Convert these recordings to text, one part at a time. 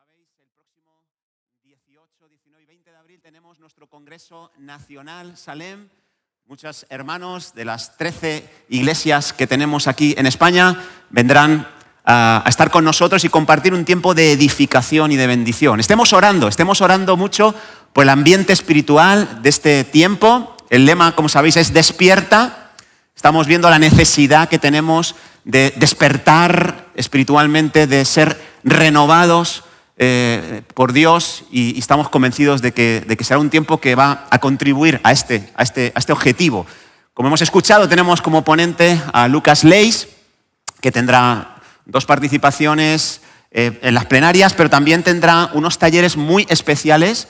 sabéis, el próximo 18, 19 y 20 de abril tenemos nuestro Congreso Nacional Salem. Muchos hermanos de las 13 iglesias que tenemos aquí en España vendrán a estar con nosotros y compartir un tiempo de edificación y de bendición. Estemos orando mucho por el ambiente espiritual de este tiempo. El lema, como sabéis, es despierta. Estamos viendo la necesidad que tenemos de despertar espiritualmente, de ser renovados por Dios y estamos convencidos de que será un tiempo que va a contribuir a este objetivo. Como hemos escuchado, tenemos como ponente a Lucas Leis, que tendrá 2 participaciones en las plenarias, pero también tendrá unos talleres muy especiales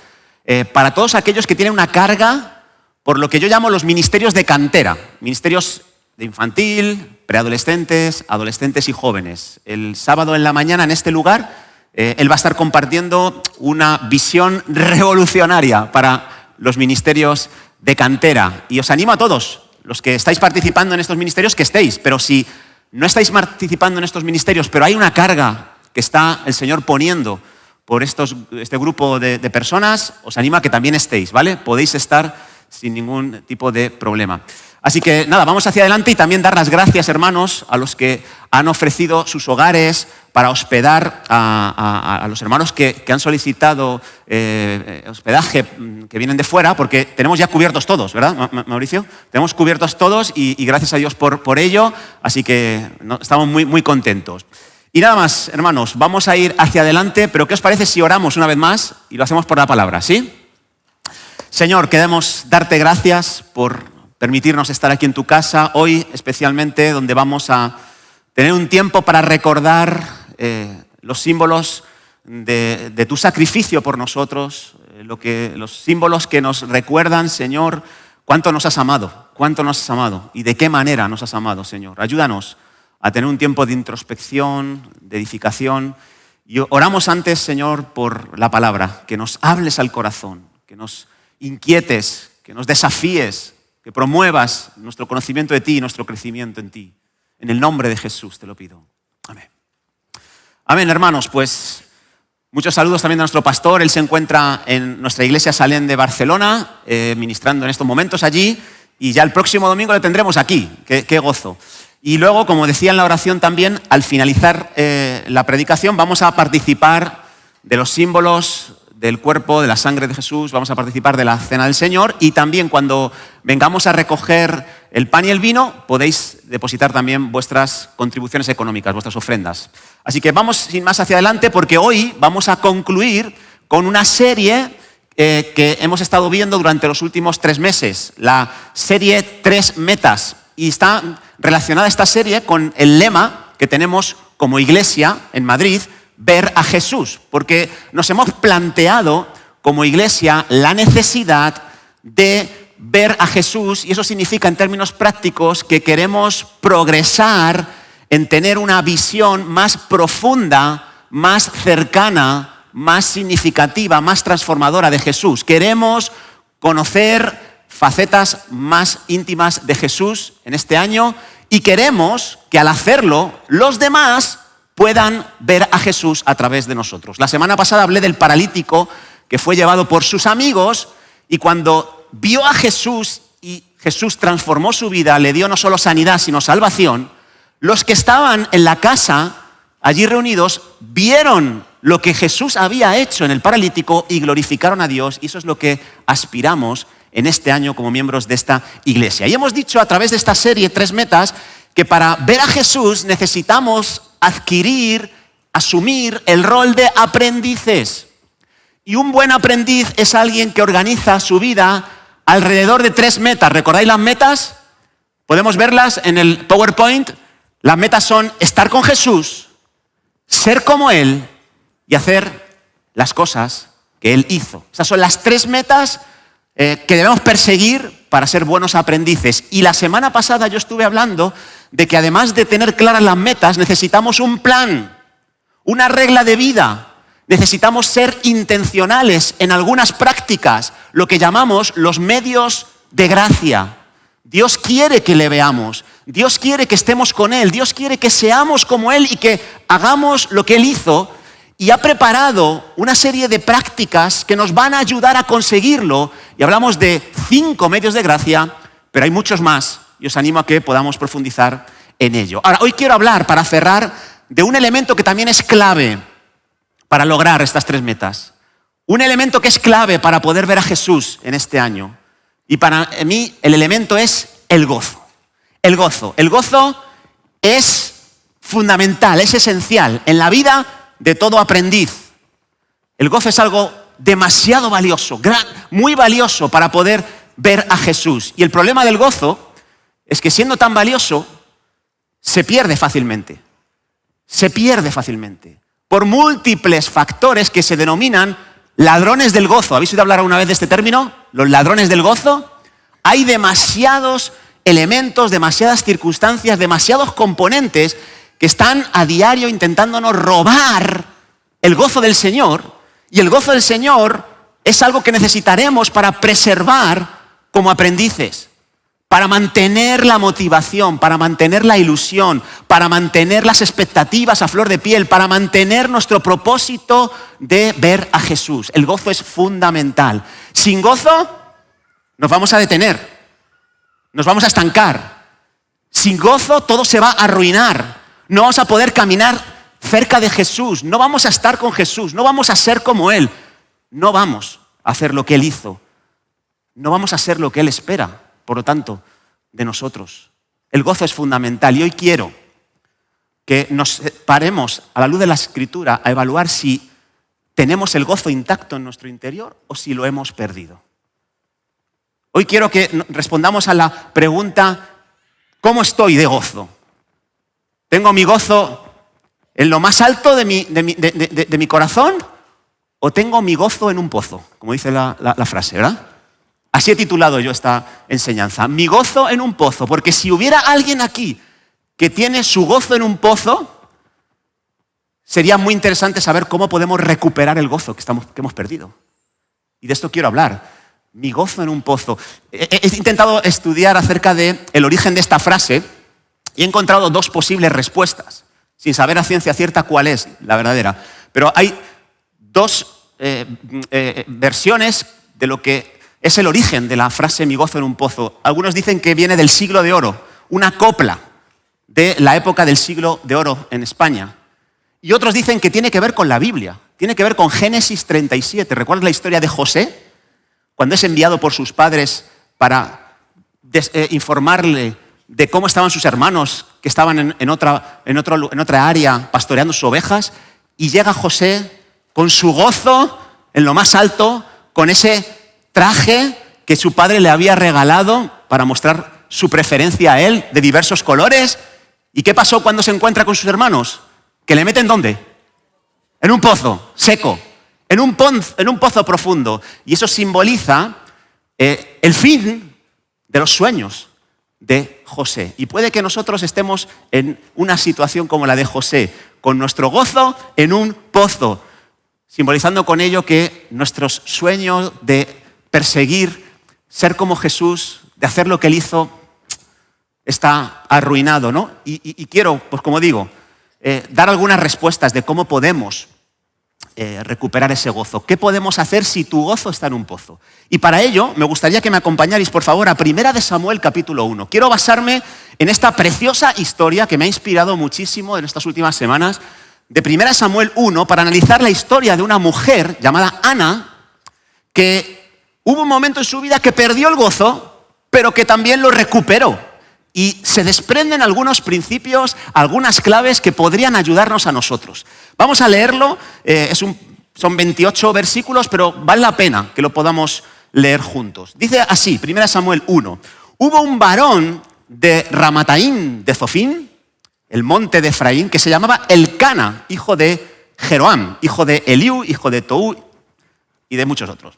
para todos aquellos que tienen una carga por lo que yo llamo los ministerios de cantera, ministerios de infantil, preadolescentes, adolescentes y jóvenes. El sábado en la mañana en este lugar él va a estar compartiendo una visión revolucionaria para los ministerios de cantera. Y os animo a todos, los que estáis participando en estos ministerios, que estéis. Pero si no estáis participando en estos ministerios, pero hay una carga que está el Señor poniendo por este grupo de personas, os animo a que también estéis, ¿vale? Podéis estar sin ningún tipo de problema. Así que nada, vamos hacia adelante y también dar las gracias, hermanos, a los que han ofrecido sus hogares para hospedar a los hermanos que han solicitado hospedaje, que vienen de fuera, porque tenemos ya cubiertos todos, ¿verdad, Mauricio? Tenemos cubiertos todos y gracias a Dios por ello, así que estamos muy contentos. Y nada más, hermanos, vamos a ir hacia adelante, pero ¿qué os parece si oramos una vez más y lo hacemos por la palabra, sí? Señor, queremos darte gracias por permitirnos estar aquí en tu casa, hoy especialmente, donde vamos a tener un tiempo para recordar los símbolos de tu sacrificio por nosotros, los símbolos que nos recuerdan, Señor, cuánto nos has amado y de qué manera nos has amado, Señor. Ayúdanos a tener un tiempo de introspección, de edificación. Y oramos antes, Señor, por la palabra, que nos hables al corazón, que nos inquietes, que nos desafíes, que promuevas nuestro conocimiento de ti y nuestro crecimiento en ti. En el nombre de Jesús te lo pido. Amén. Amén, hermanos. Pues muchos saludos también de nuestro pastor. Él se encuentra en nuestra iglesia Salem de Barcelona, ministrando en estos momentos allí. Y ya el próximo domingo le tendremos aquí. Qué gozo. Y luego, como decía en la oración también, al finalizar la predicación vamos a participar de los símbolos del cuerpo, de la sangre de Jesús, vamos a participar de la cena del Señor y también cuando vengamos a recoger el pan y el vino podéis depositar también vuestras contribuciones económicas, vuestras ofrendas. Así que vamos sin más hacia adelante porque hoy vamos a concluir con una serie que hemos estado viendo durante los últimos 3 meses, la serie 3 metas. Y está relacionada esta serie con el lema que tenemos como iglesia en Madrid, ver a Jesús, porque nos hemos planteado como iglesia la necesidad de ver a Jesús y eso significa en términos prácticos que queremos progresar en tener una visión más profunda, más cercana, más significativa, más transformadora de Jesús. Queremos conocer facetas más íntimas de Jesús en este año y queremos que al hacerlo los demás puedan ver a Jesús a través de nosotros. La semana pasada hablé del paralítico que fue llevado por sus amigos y cuando vio a Jesús y Jesús transformó su vida, le dio no solo sanidad sino salvación, los que estaban en la casa allí reunidos vieron lo que Jesús había hecho en el paralítico y glorificaron a Dios y eso es lo que aspiramos en este año como miembros de esta iglesia. Y hemos dicho a través de esta serie 3 metas que para ver a Jesús necesitamos adquirir, asumir el rol de aprendices. Y un buen aprendiz es alguien que organiza su vida alrededor de 3 metas. ¿Recordáis las metas? Podemos verlas en el PowerPoint. Las metas son estar con Jesús, ser como Él y hacer las cosas que Él hizo. Esas son las 3 metas que debemos perseguir para ser buenos aprendices. Y la semana pasada yo estuve hablando de que además de tener claras las metas, necesitamos un plan, una regla de vida. Necesitamos ser intencionales en algunas prácticas, lo que llamamos los medios de gracia. Dios quiere que le veamos, Dios quiere que estemos con Él, Dios quiere que seamos como Él y que hagamos lo que Él hizo. y ha preparado una serie de prácticas que nos van a ayudar a conseguirlo. Y hablamos de 5 medios de gracia, pero hay muchos más y os animo a que podamos profundizar en ello. Ahora, hoy quiero hablar, para cerrar, de un elemento que también es clave para lograr estas 3 metas. Un elemento que es clave para poder ver a Jesús en este año. Y para mí el elemento es el gozo. El gozo. El gozo es fundamental, es esencial en la vida de todo aprendiz. El gozo es algo demasiado valioso, muy valioso para poder ver a Jesús. Y el problema del gozo es que siendo tan valioso, se pierde fácilmente. Se pierde fácilmente. Por múltiples factores que se denominan ladrones del gozo. ¿Habéis oído hablar alguna vez de este término? Los ladrones del gozo. Hay demasiados elementos, demasiadas circunstancias, demasiados componentes que están a diario intentándonos robar el gozo del Señor. Y el gozo del Señor es algo que necesitaremos para preservar como aprendices, para mantener la motivación, para mantener la ilusión, para mantener las expectativas a flor de piel, para mantener nuestro propósito de ver a Jesús. El gozo es fundamental. Sin gozo nos vamos a detener, nos vamos a estancar. Sin gozo todo se va a arruinar. No vamos a poder caminar cerca de Jesús, no vamos a estar con Jesús, no vamos a ser como Él, no vamos a hacer lo que Él hizo, no vamos a hacer lo que Él espera, por lo tanto, de nosotros. El gozo es fundamental y hoy quiero que nos paremos a la luz de la Escritura a evaluar si tenemos el gozo intacto en nuestro interior o si lo hemos perdido. Hoy quiero que respondamos a la pregunta, ¿cómo estoy de gozo? ¿Tengo mi gozo en lo más alto de mi corazón o tengo mi gozo en un pozo? Como dice la frase, ¿verdad? Así he titulado yo esta enseñanza. Mi gozo en un pozo. Porque si hubiera alguien aquí que tiene su gozo en un pozo, sería muy interesante saber cómo podemos recuperar el gozo que hemos perdido. Y de esto quiero hablar. Mi gozo en un pozo. He intentado estudiar acerca del origen de esta frase y he encontrado 2 posibles respuestas, sin saber a ciencia cierta cuál es la verdadera. Pero hay 2 versiones de lo que es el origen de la frase mi gozo en un pozo. Algunos dicen que viene del siglo de oro, una copla de la época del siglo de oro en España. Y otros dicen que tiene que ver con la Biblia, tiene que ver con Génesis 37. ¿Recuerdas la historia de José? Cuando es enviado por sus padres para informarle de cómo estaban sus hermanos que estaban en otra área pastoreando sus ovejas, y llega José con su gozo en lo más alto, con ese traje que su padre le había regalado para mostrar su preferencia a él, de diversos colores. ¿Y qué pasó cuando se encuentra con sus hermanos? ¿Que le meten dónde? En un pozo seco, en un pozo profundo. Y eso simboliza el fin de los sueños de José. Y puede que nosotros estemos en una situación como la de José, con nuestro gozo en un pozo, simbolizando con ello que nuestros sueños de perseguir, ser como Jesús, de hacer lo que Él hizo, está arruinado, ¿no? Y quiero, pues como digo, dar algunas respuestas de cómo podemos recuperar ese gozo. ¿Qué podemos hacer si tu gozo está en un pozo? Y para ello me gustaría que me acompañarais, por favor, a 1 Samuel capítulo 1. Quiero basarme en esta preciosa historia que me ha inspirado muchísimo en estas últimas semanas, de 1 Samuel 1, para analizar la historia de una mujer llamada Ana, que hubo un momento en su vida que perdió el gozo, pero que también lo recuperó. Y se desprenden algunos principios, algunas claves que podrían ayudarnos a nosotros. Vamos a leerlo, son 28 versículos, pero vale la pena que lo podamos leer juntos. Dice así, 1 Samuel 1. Hubo un varón de Ramataim de Zofim, el monte de Efraín, que se llamaba Elcana, hijo de Jeroam, hijo de Eliú, hijo de Tou y de muchos otros.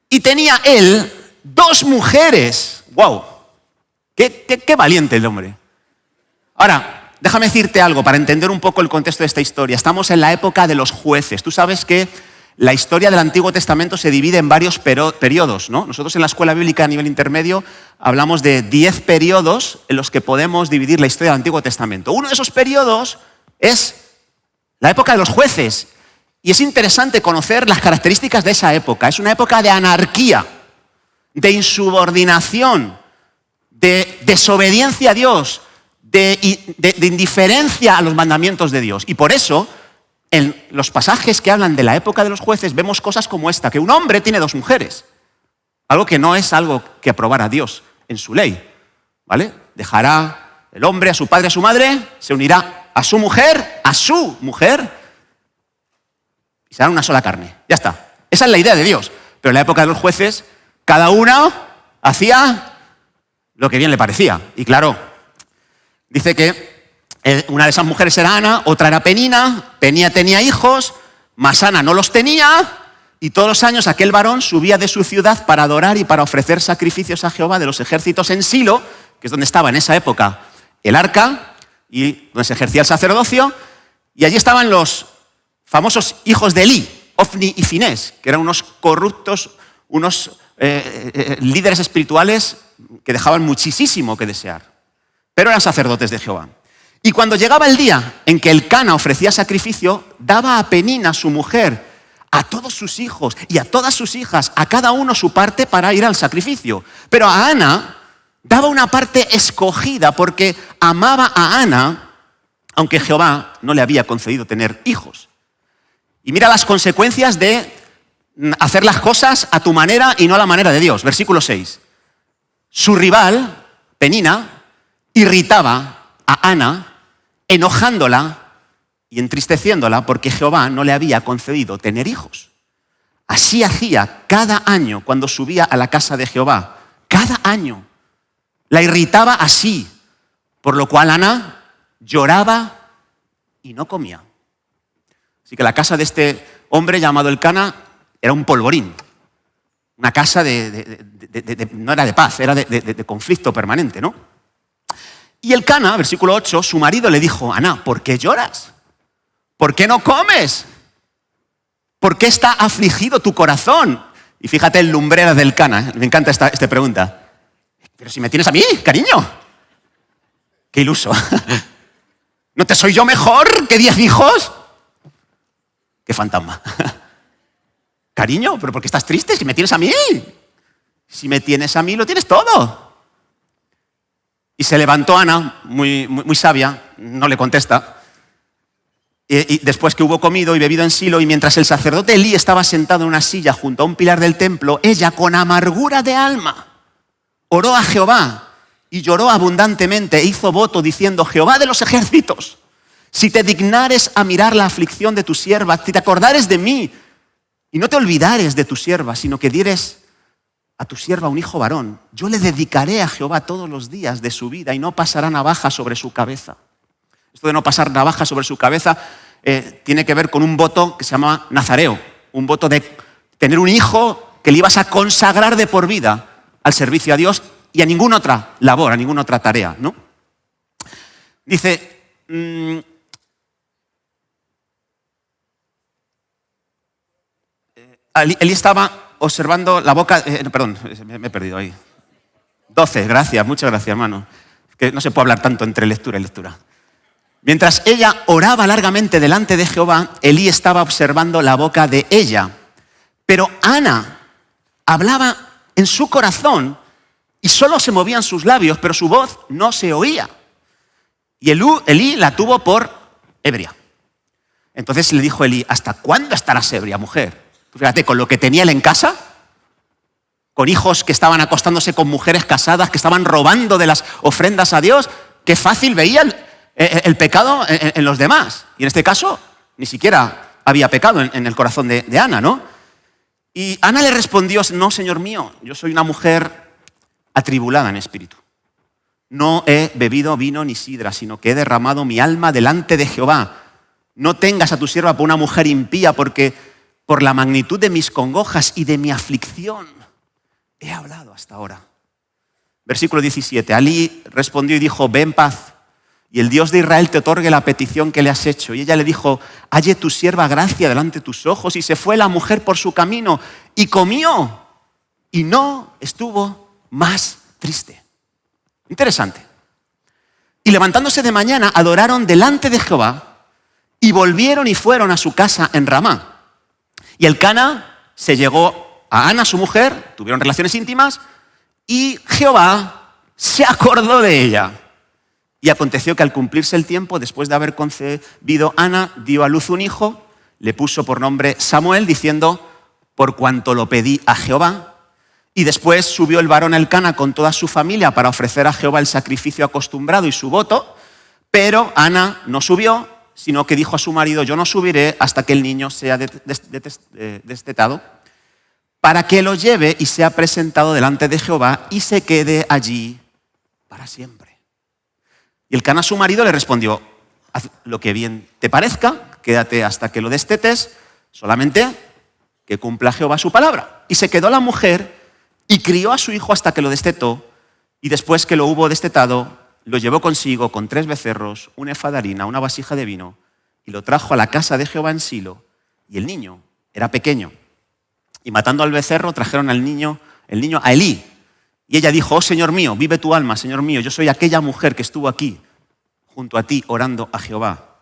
Y tenía él 2 mujeres. ¡Wow! ¡Qué valiente el hombre! Ahora, déjame decirte algo para entender un poco el contexto de esta historia. Estamos en la época de los jueces. Tú sabes que la historia del Antiguo Testamento se divide en varios periodos, ¿no? Nosotros en la escuela bíblica a nivel intermedio hablamos de 10 periodos en los que podemos dividir la historia del Antiguo Testamento. Uno de esos periodos es la época de los jueces. Y es interesante conocer las características de esa época. Es una época de anarquía, de insubordinación, de desobediencia a Dios, de indiferencia a los mandamientos de Dios. Y por eso, en los pasajes que hablan de la época de los jueces, vemos cosas como esta, que un hombre tiene 2 mujeres. Algo que no es algo que aprobara Dios en su ley, ¿vale? Dejará el hombre a su padre, a su madre, se unirá a su mujer, y serán una sola carne. Ya está. Esa es la idea de Dios. Pero en la época de los jueces, cada uno hacía lo que bien le parecía. Y claro, dice que una de esas mujeres era Ana, otra era Penina. Penina tenía hijos, mas Ana no los tenía. Y todos los años aquel varón subía de su ciudad para adorar y para ofrecer sacrificios a Jehová de los ejércitos en Silo, que es donde estaba en esa época el arca y donde se ejercía el sacerdocio. Y allí estaban los famosos hijos de Elí, Ofni y Finés, que eran unos corruptos, unos líderes espirituales que dejaban muchísimo que desear. Pero eran sacerdotes de Jehová. Y cuando llegaba el día en que el Cana ofrecía sacrificio, daba a Penina, su mujer, a todos sus hijos y a todas sus hijas, a cada uno su parte para ir al sacrificio. Pero a Ana daba una parte escogida porque amaba a Ana, aunque Jehová no le había concedido tener hijos. Y mira las consecuencias de hacer las cosas a tu manera y no a la manera de Dios. Versículo 6. Su rival, Penina, irritaba a Ana, enojándola y entristeciéndola porque Jehová no le había concedido tener hijos. Así hacía cada año cuando subía a la casa de Jehová. Cada año. La irritaba así, por lo cual Ana lloraba y no comía. Así que la casa de este hombre llamado Elcana era un polvorín. Una casa no era de paz, era de conflicto permanente, ¿no? Y Elcana, versículo 8, su marido le dijo: Ana, ¿por qué lloras? ¿Por qué no comes? ¿Por qué está afligido tu corazón? Y fíjate el lumbrera del Elcana, me encanta esta pregunta. Pero si me tienes a mí, cariño. Qué iluso. ¿No te soy yo mejor que 10 hijos? Qué fantasma. Cariño, ¿pero por qué estás triste? Si me tienes a mí. Si me tienes a mí, lo tienes todo. Y se levantó Ana, muy sabia, no le contesta. Y después que hubo comido y bebido en Silo, y mientras el sacerdote Elí estaba sentado en una silla junto a un pilar del templo, ella, con amargura de alma, oró a Jehová y lloró abundantemente e hizo voto diciendo: Jehová de los ejércitos, si te dignares a mirar la aflicción de tu sierva, si te acordares de mí y no te olvidares de tu sierva, sino que dieres a tu sierva un hijo varón, yo le dedicaré a Jehová todos los días de su vida y no pasará navaja sobre su cabeza. Esto de no pasar navaja sobre su cabeza tiene que ver con un voto que se llama nazareo, un voto de tener un hijo que le ibas a consagrar de por vida al servicio a Dios y a ninguna otra labor, a ninguna otra tarea, ¿no? Dice, Elí estaba observando la boca, perdón, me he perdido ahí. 12, gracias, muchas gracias, hermano. Que no se puede hablar tanto entre lectura y lectura. Mientras ella oraba largamente delante de Jehová, Elí estaba observando la boca de ella. Pero Ana hablaba en su corazón y solo se movían sus labios, pero su voz no se oía. Y Elí la tuvo por ebria. Entonces le dijo Elí: ¿hasta cuándo estarás ebria, mujer? Tú fíjate, con lo que tenía él en casa, con hijos que estaban acostándose con mujeres casadas, que estaban robando de las ofrendas a Dios, qué fácil veía el pecado en los demás. Y en este caso, ni siquiera había pecado en el corazón de Ana, ¿no? Y Ana le respondió: no, Señor mío, yo soy una mujer atribulada en espíritu. No he bebido vino ni sidra, sino que he derramado mi alma delante de Jehová. No tengas a tu sierva por una mujer impía, porque por la magnitud de mis congojas y de mi aflicción he hablado hasta ahora. Versículo 17. Elí respondió y dijo: ve en paz, y el Dios de Israel te otorgue la petición que le has hecho. Y ella le dijo: halle tu sierva gracia delante de tus ojos. Y se fue la mujer por su camino y comió, y no estuvo más triste. Interesante. Y levantándose de mañana, adoraron delante de Jehová, y volvieron y fueron a su casa en Ramá. Y Elcana se llegó a Ana, su mujer, tuvieron relaciones íntimas, y Jehová se acordó de ella. Y aconteció que al cumplirse el tiempo, después de haber concebido Ana, dio a luz un hijo, le puso por nombre Samuel, diciendo, por cuanto lo pedí a Jehová. Y después subió el varón Elcana con toda su familia para ofrecer a Jehová el sacrificio acostumbrado y su voto, pero Ana no subió, sino que dijo a su marido, yo no subiré hasta que el niño sea destetado, para que lo lleve y sea presentado delante de Jehová y se quede allí para siempre. Y Elcana, su marido, le respondió, haz lo que bien te parezca, quédate hasta que lo destetes, solamente que cumpla Jehová su palabra. Y se quedó la mujer y crió a su hijo hasta que lo destetó, y después que lo hubo destetado, lo llevó consigo con 3 becerros, un efa de harina, una vasija de vino, y lo trajo a la casa de Jehová en Silo, y el niño era pequeño. Y matando al becerro, trajeron el niño a Elí. Y ella dijo, oh Señor mío, vive tu alma, Señor mío, yo soy aquella mujer que estuvo aquí, junto a ti, orando a Jehová.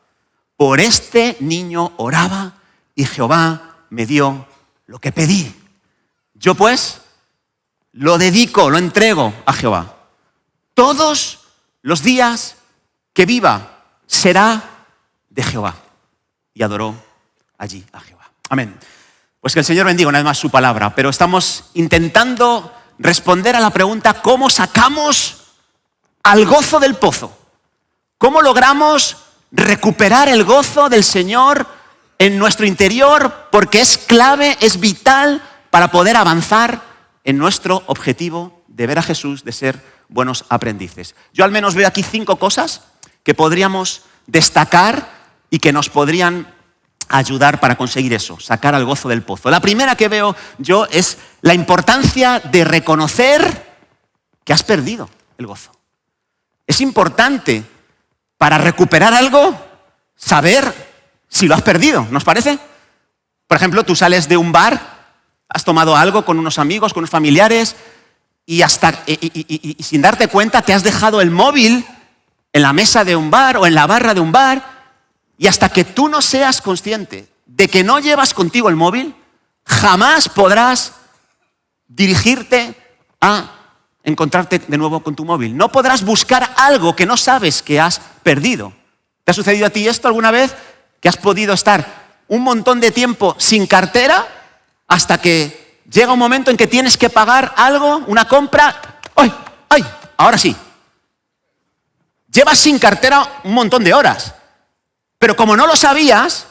Por este niño oraba, y Jehová me dio lo que pedí. Yo pues lo dedico, lo entrego a Jehová. Todos los días que viva será de Jehová. Y adoró allí a Jehová. Amén. Pues que el Señor bendiga una vez más su palabra, pero estamos intentando responder a la pregunta, ¿cómo sacamos al gozo del pozo? ¿Cómo logramos recuperar el gozo del Señor en nuestro interior? Porque es clave, es vital para poder avanzar en nuestro objetivo de ver a Jesús, de ser buenos aprendices. Yo al menos veo aquí 5 cosas que podríamos destacar y que nos podrían ayudar para conseguir eso, sacar al gozo del pozo. La primera que veo yo es la importancia de reconocer que has perdido el gozo. Es importante para recuperar algo saber si lo has perdido, ¿nos parece? Por ejemplo, tú sales de un bar, has tomado algo con unos amigos, con unos familiares, y sin darte cuenta te has dejado el móvil en la mesa de un bar o en la barra de un bar, y hasta que tú no seas consciente de que no llevas contigo el móvil, jamás podrás dirigirte a encontrarte de nuevo con tu móvil. No podrás buscar algo que no sabes que has perdido. ¿Te ha sucedido a ti esto alguna vez? Que has podido estar un montón de tiempo sin cartera hasta que llega un momento en que tienes que pagar algo, una compra. ¡Ay! ¡Ay! Ahora sí. Llevas sin cartera un montón de horas. Pero como no lo sabías,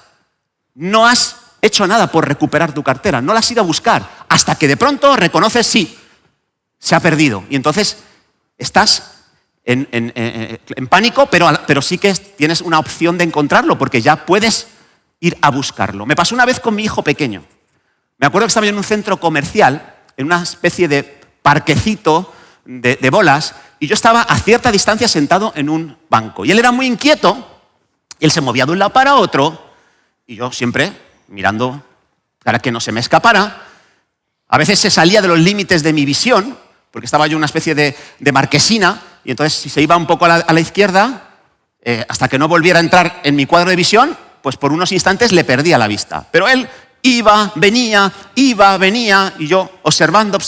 no has hecho nada por recuperar tu cartera. No la has ido a buscar. Hasta que de pronto reconoces, sí, se ha perdido. Y entonces estás en pánico, pero sí que tienes una opción de encontrarlo, porque ya puedes ir a buscarlo. Me pasó una vez con mi hijo pequeño. Me acuerdo que estaba yo en un centro comercial, en una especie de parquecito de bolas, y yo estaba a cierta distancia sentado en un banco. Y él era muy inquieto, y él se movía de un lado para otro, y yo siempre mirando para que no se me escapara. A veces se salía de los límites de mi visión, porque estaba yo en una especie de marquesina, y entonces si se iba un poco a la izquierda, hasta que no volviera a entrar en mi cuadro de visión, pues por unos instantes le perdía la vista. Pero él iba, venía, y yo observando,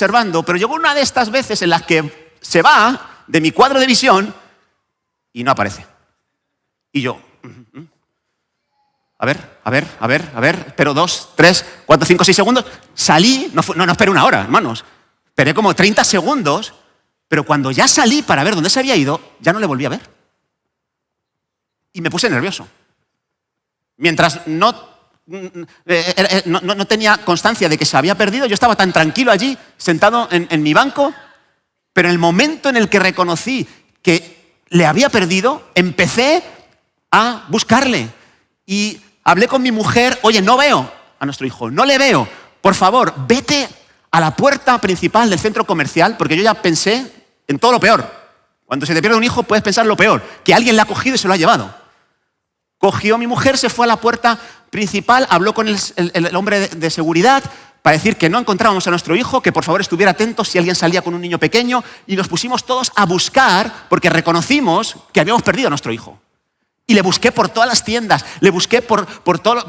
pero llegó una de estas veces en las que se va de mi cuadro de visión y no aparece. Y yo, a ver, pero 2, 3, 4, 5, 6 segundos, salí, no esperé una hora, hermanos, esperé como 30 segundos, pero cuando ya salí para ver dónde se había ido, ya no le volví a ver. Y me puse nervioso. Mientras no tenía constancia de que se había perdido, yo estaba tan tranquilo allí, sentado en mi banco, pero en el momento en el que reconocí que le había perdido, empecé a buscarle. Y hablé con mi mujer, oye, no veo a nuestro hijo, no le veo, por favor, vete a la puerta principal del centro comercial, porque yo ya pensé en todo lo peor. Cuando se te pierde un hijo puedes pensar lo peor, que alguien le ha cogido y se lo ha llevado. Cogió mi mujer, se fue a la puerta principal, habló con el hombre de seguridad para decir que no encontrábamos a nuestro hijo, que por favor estuviera atento si alguien salía con un niño pequeño, y nos pusimos todos a buscar porque reconocimos que habíamos perdido a nuestro hijo. Y le busqué por todas las tiendas, le busqué por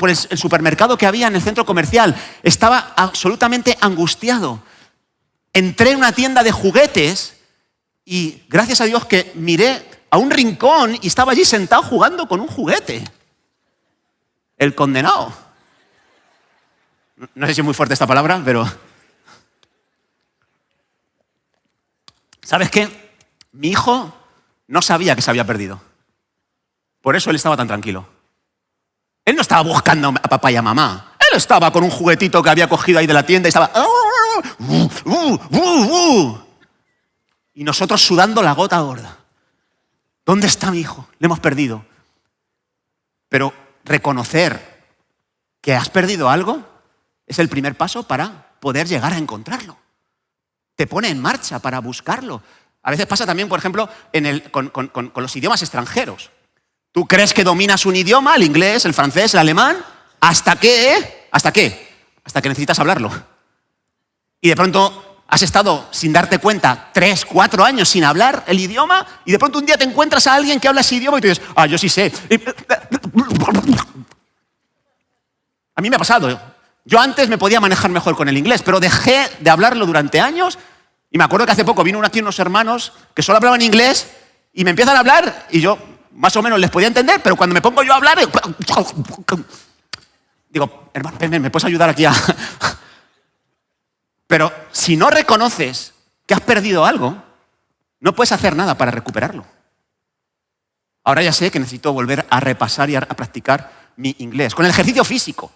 el supermercado que había en el centro comercial. Estaba absolutamente angustiado. Entré en una tienda de juguetes y gracias a Dios que miré a un rincón y estaba allí sentado jugando con un juguete. El condenado. No sé si es muy fuerte esta palabra, pero... ¿Sabes qué? Mi hijo no sabía que se había perdido. Por eso él estaba tan tranquilo. Él no estaba buscando a papá y a mamá. Él estaba con un juguetito que había cogido ahí de la tienda y estaba... Y nosotros sudando la gota gorda. ¿Dónde está mi hijo? Le hemos perdido. Pero reconocer que has perdido algo es el primer paso para poder llegar a encontrarlo. Te pone en marcha para buscarlo. A veces pasa también, por ejemplo, con los idiomas extranjeros. Tú crees que dominas un idioma, el inglés, el francés, el alemán, ¿hasta qué? ¿Hasta qué? Hasta que necesitas hablarlo. Y de pronto has estado, sin darte cuenta, 3, 4 años sin hablar el idioma y de pronto un día te encuentras a alguien que habla ese idioma y tú dices, yo sí sé. A mí me ha pasado. Yo antes me podía manejar mejor con el inglés, pero dejé de hablarlo durante años y me acuerdo que hace poco vino aquí unos hermanos que solo hablaban inglés y me empiezan a hablar y yo más o menos les podía entender, pero cuando me pongo yo a hablar, digo, hermano, ¿me puedes ayudar aquí a...? Pero si no reconoces que has perdido algo, no puedes hacer nada para recuperarlo. Ahora ya sé que necesito volver a repasar y a practicar mi inglés. Con el ejercicio físico.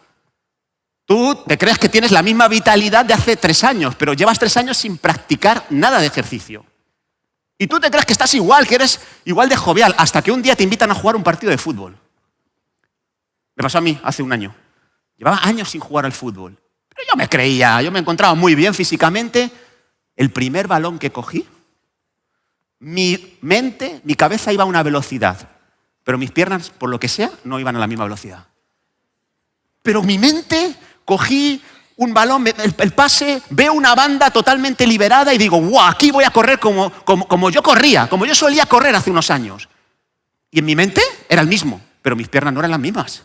Tú te crees que tienes la misma vitalidad de hace 3 años, pero llevas 3 años sin practicar nada de ejercicio. Y tú te crees que estás igual, que eres igual de jovial, hasta que un día te invitan a jugar un partido de fútbol. Me pasó a mí hace 1 año. Llevaba años sin jugar al fútbol. Pero yo me creía, yo me encontraba muy bien físicamente. El primer balón que cogí, mi mente, mi cabeza iba a una velocidad, pero mis piernas, por lo que sea, no iban a la misma velocidad. Pero mi mente, cogí un balón, el pase, veo una banda totalmente liberada y digo, ¡guau! Aquí voy a correr como yo corría, como yo solía correr hace unos años. Y en mi mente era el mismo, pero mis piernas no eran las mismas.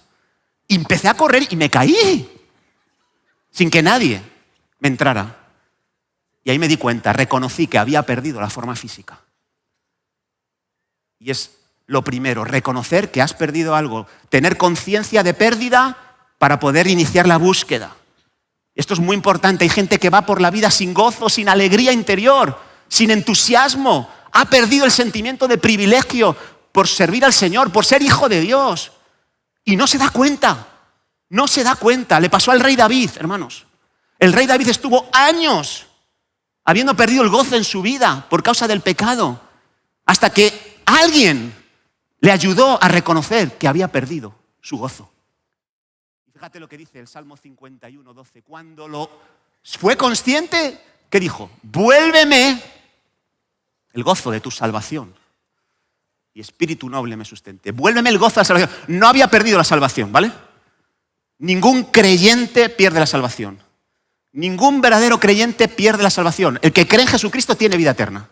Y empecé a correr y me caí, sin que nadie me entrara. Y ahí me di cuenta, reconocí que había perdido la forma física. Y es lo primero, reconocer que has perdido algo, tener conciencia de pérdida para poder iniciar la búsqueda. Esto es muy importante. Hay gente que va por la vida sin gozo, sin alegría interior, sin entusiasmo. Ha perdido el sentimiento de privilegio por servir al Señor, por ser hijo de Dios. Y no se da cuenta. No se da cuenta. Le pasó al rey David, hermanos. El rey David estuvo años habiendo perdido el gozo en su vida por causa del pecado, hasta que alguien le ayudó a reconocer que había perdido su gozo. Fíjate lo que dice el Salmo 51:12. Cuando lo fue consciente, ¿qué dijo? Vuélveme el gozo de tu salvación y espíritu noble me sustente. Vuélveme el gozo de la salvación. No había perdido la salvación, ¿vale? Ningún creyente pierde la salvación. Ningún verdadero creyente pierde la salvación. El que cree en Jesucristo tiene vida eterna.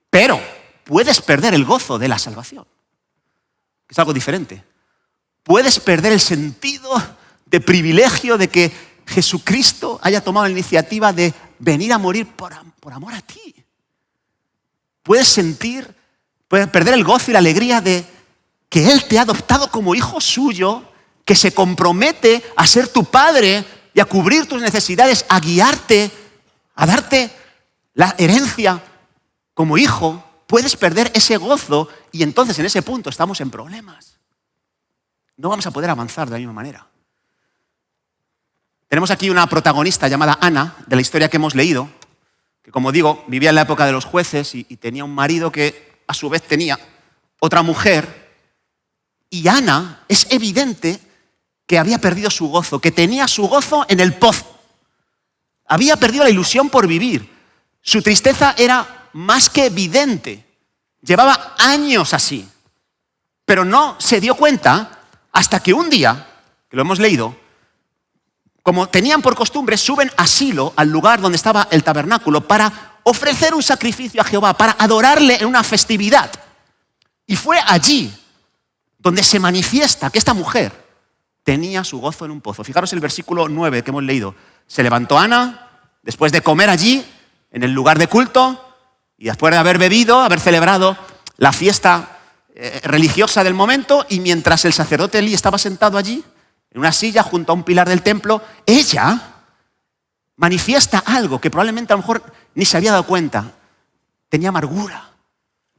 Pero puedes perder el gozo de la salvación, que es algo diferente. Puedes perder el sentido de privilegio de que Jesucristo haya tomado la iniciativa de venir a morir por amor a ti. Puedes perder el gozo y la alegría de que Él te ha adoptado como hijo suyo, que se compromete a ser tu padre y a cubrir tus necesidades, a guiarte, a darte la herencia como hijo. Puedes perder ese gozo y entonces en ese punto estamos en problemas. No vamos a poder avanzar de la misma manera. Tenemos aquí una protagonista llamada Ana, de la historia que hemos leído, que como digo, vivía en la época de los jueces y tenía un marido que a su vez tenía otra mujer. Y Ana es evidente que había perdido su gozo, que tenía su gozo en el pozo. Había perdido la ilusión por vivir. Su tristeza era más que evidente. Llevaba años así. Pero no se dio cuenta hasta que un día, que lo hemos leído, como tenían por costumbre, suben a Silo, al lugar donde estaba el tabernáculo, para ofrecer un sacrificio a Jehová, para adorarle en una festividad. Y fue allí donde se manifiesta que esta mujer tenía su gozo en un pozo. Fijaros el versículo 9 que hemos leído. Se levantó Ana, después de comer allí, en el lugar de culto, y después de haber bebido, haber celebrado la fiesta religiosa del momento, y mientras el sacerdote Elí estaba sentado allí, en una silla junto a un pilar del templo, ella manifiesta algo que probablemente a lo mejor ni se había dado cuenta. Tenía amargura,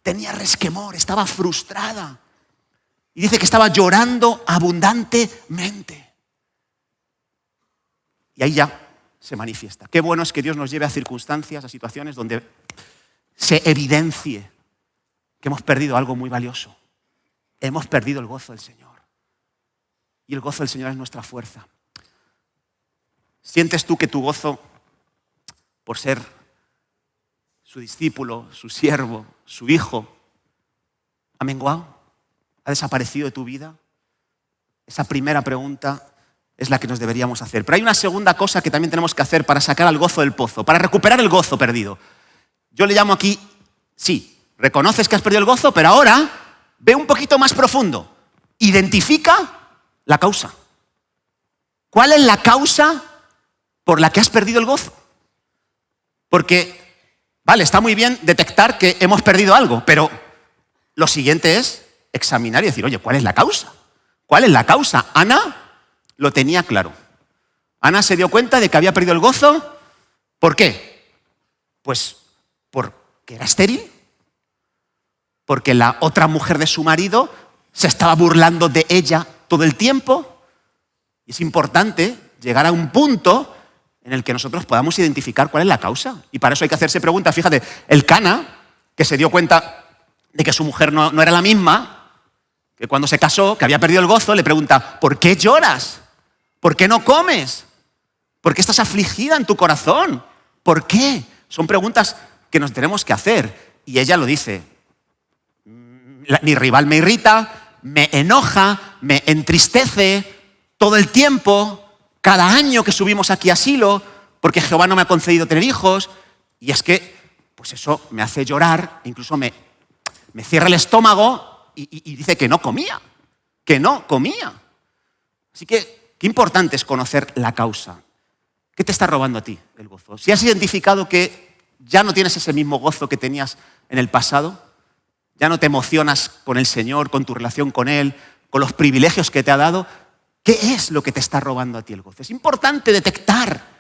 tenía resquemor, estaba frustrada. Y dice que estaba llorando abundantemente. Y ahí ya se manifiesta. Qué bueno es que Dios nos lleve a circunstancias, a situaciones donde se evidencie que hemos perdido algo muy valioso. Hemos perdido el gozo del Señor. Y el gozo del Señor es nuestra fuerza. ¿Sientes tú que tu gozo, por ser su discípulo, su siervo, su hijo, ha menguado? ¿Ha desaparecido de tu vida? Esa primera pregunta es la que nos deberíamos hacer. Pero hay una segunda cosa que también tenemos que hacer para sacar al gozo del pozo, para recuperar el gozo perdido. Yo le llamo aquí, sí, reconoces que has perdido el gozo, pero ahora ve un poquito más profundo. Identifica la causa. ¿Cuál es la causa por la que has perdido el gozo? Porque, vale, está muy bien detectar que hemos perdido algo, pero lo siguiente es examinar y decir, oye, ¿cuál es la causa? ¿Cuál es la causa? Ana lo tenía claro. Ana se dio cuenta de que había perdido el gozo. ¿Por qué? Pues porque era estéril, porque la otra mujer de su marido se estaba burlando de ella todo el tiempo. Y es importante llegar a un punto en el que nosotros podamos identificar cuál es la causa. Y para eso hay que hacerse preguntas. Fíjate, el Cana, que se dio cuenta de que su mujer no era la misma, que cuando se casó, que había perdido el gozo, le pregunta, ¿por qué lloras? ¿Por qué no comes? ¿Por qué estás afligida en tu corazón? ¿Por qué? Son preguntas que nos tenemos que hacer. Y ella lo dice, mi rival me irrita, me enoja, me entristece todo el tiempo, cada año que subimos aquí a Silo, porque Jehová no me ha concedido tener hijos, y es que pues eso me hace llorar, incluso me cierra el estómago y dice que no comía, Así que, qué importante es conocer la causa. ¿Qué te está robando a ti el gozo? Si has identificado que ya no tienes ese mismo gozo que tenías en el pasado, ya no te emocionas con el Señor, con tu relación con Él, con los privilegios que te ha dado, ¿qué es lo que te está robando a ti el gozo? Es importante detectar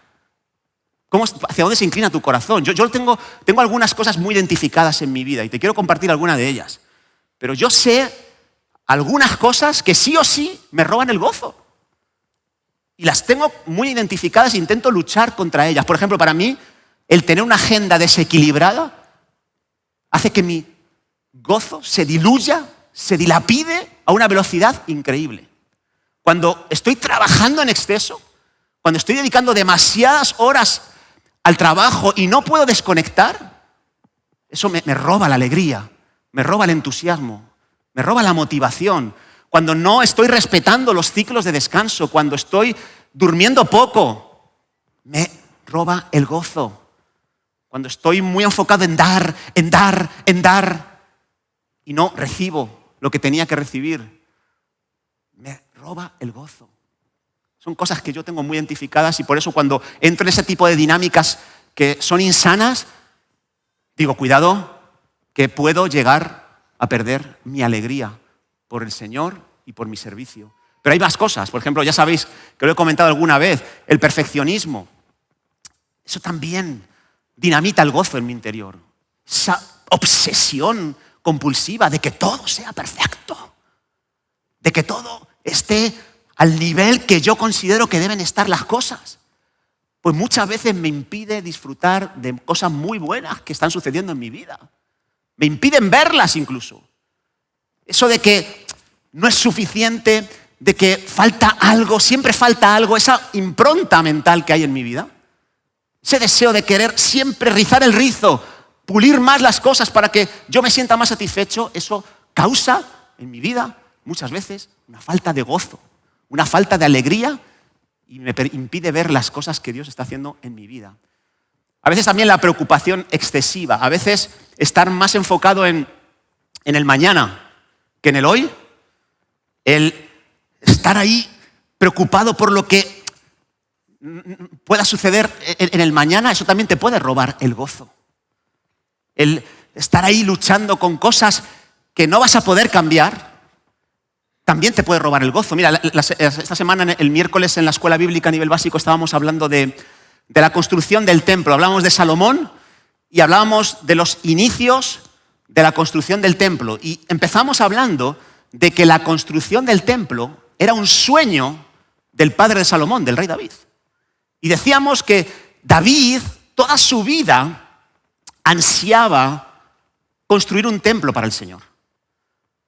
hacia dónde se inclina tu corazón. Yo tengo algunas cosas muy identificadas en mi vida y te quiero compartir alguna de ellas. Pero yo sé algunas cosas que sí o sí me roban el gozo. Y las tengo muy identificadas e intento luchar contra ellas. Por ejemplo, para mí, el tener una agenda desequilibrada hace que mi gozo se diluya, se dilapide a una velocidad increíble. Cuando estoy trabajando en exceso, cuando estoy dedicando demasiadas horas al trabajo y no puedo desconectar, eso me roba la alegría, me roba el entusiasmo, me roba la motivación. Cuando no estoy respetando los ciclos de descanso, cuando estoy durmiendo poco, me roba el gozo. Cuando estoy muy enfocado en dar, y no recibo lo que tenía que recibir, me roba el gozo. Son cosas que yo tengo muy identificadas y por eso cuando entro en ese tipo de dinámicas que son insanas, digo, cuidado, que puedo llegar a perder mi alegría por el Señor y por mi servicio. Pero hay más cosas. Por ejemplo, ya sabéis que lo he comentado alguna vez, el perfeccionismo. Eso también dinamita el gozo en mi interior. Esa obsesión compulsiva de que todo sea perfecto, de que todo esté al nivel que yo considero que deben estar las cosas. Pues muchas veces me impide disfrutar de cosas muy buenas que están sucediendo en mi vida. Me impiden verlas incluso. Eso de que no es suficiente, de que falta algo, siempre falta algo, esa impronta mental que hay en mi vida. Ese deseo de querer siempre rizar el rizo, pulir más las cosas para que yo me sienta más satisfecho, eso causa en mi vida muchas veces una falta de gozo, una falta de alegría y me impide ver las cosas que Dios está haciendo en mi vida. A veces también la preocupación excesiva, a veces estar más enfocado en el mañana que en el hoy, el estar ahí preocupado por lo que pueda suceder en el mañana, eso también te puede robar el gozo. El estar ahí luchando con cosas que no vas a poder cambiar, también te puede robar el gozo. Mira, esta semana, el miércoles, en la escuela bíblica a nivel básico, estábamos hablando de la construcción del templo. Hablábamos de Salomón y hablábamos de los inicios de la construcción del templo. Y empezamos hablando de que la construcción del templo era un sueño del padre de Salomón, del rey David. Y decíamos que David, toda su vida, ansiaba construir un templo para el Señor.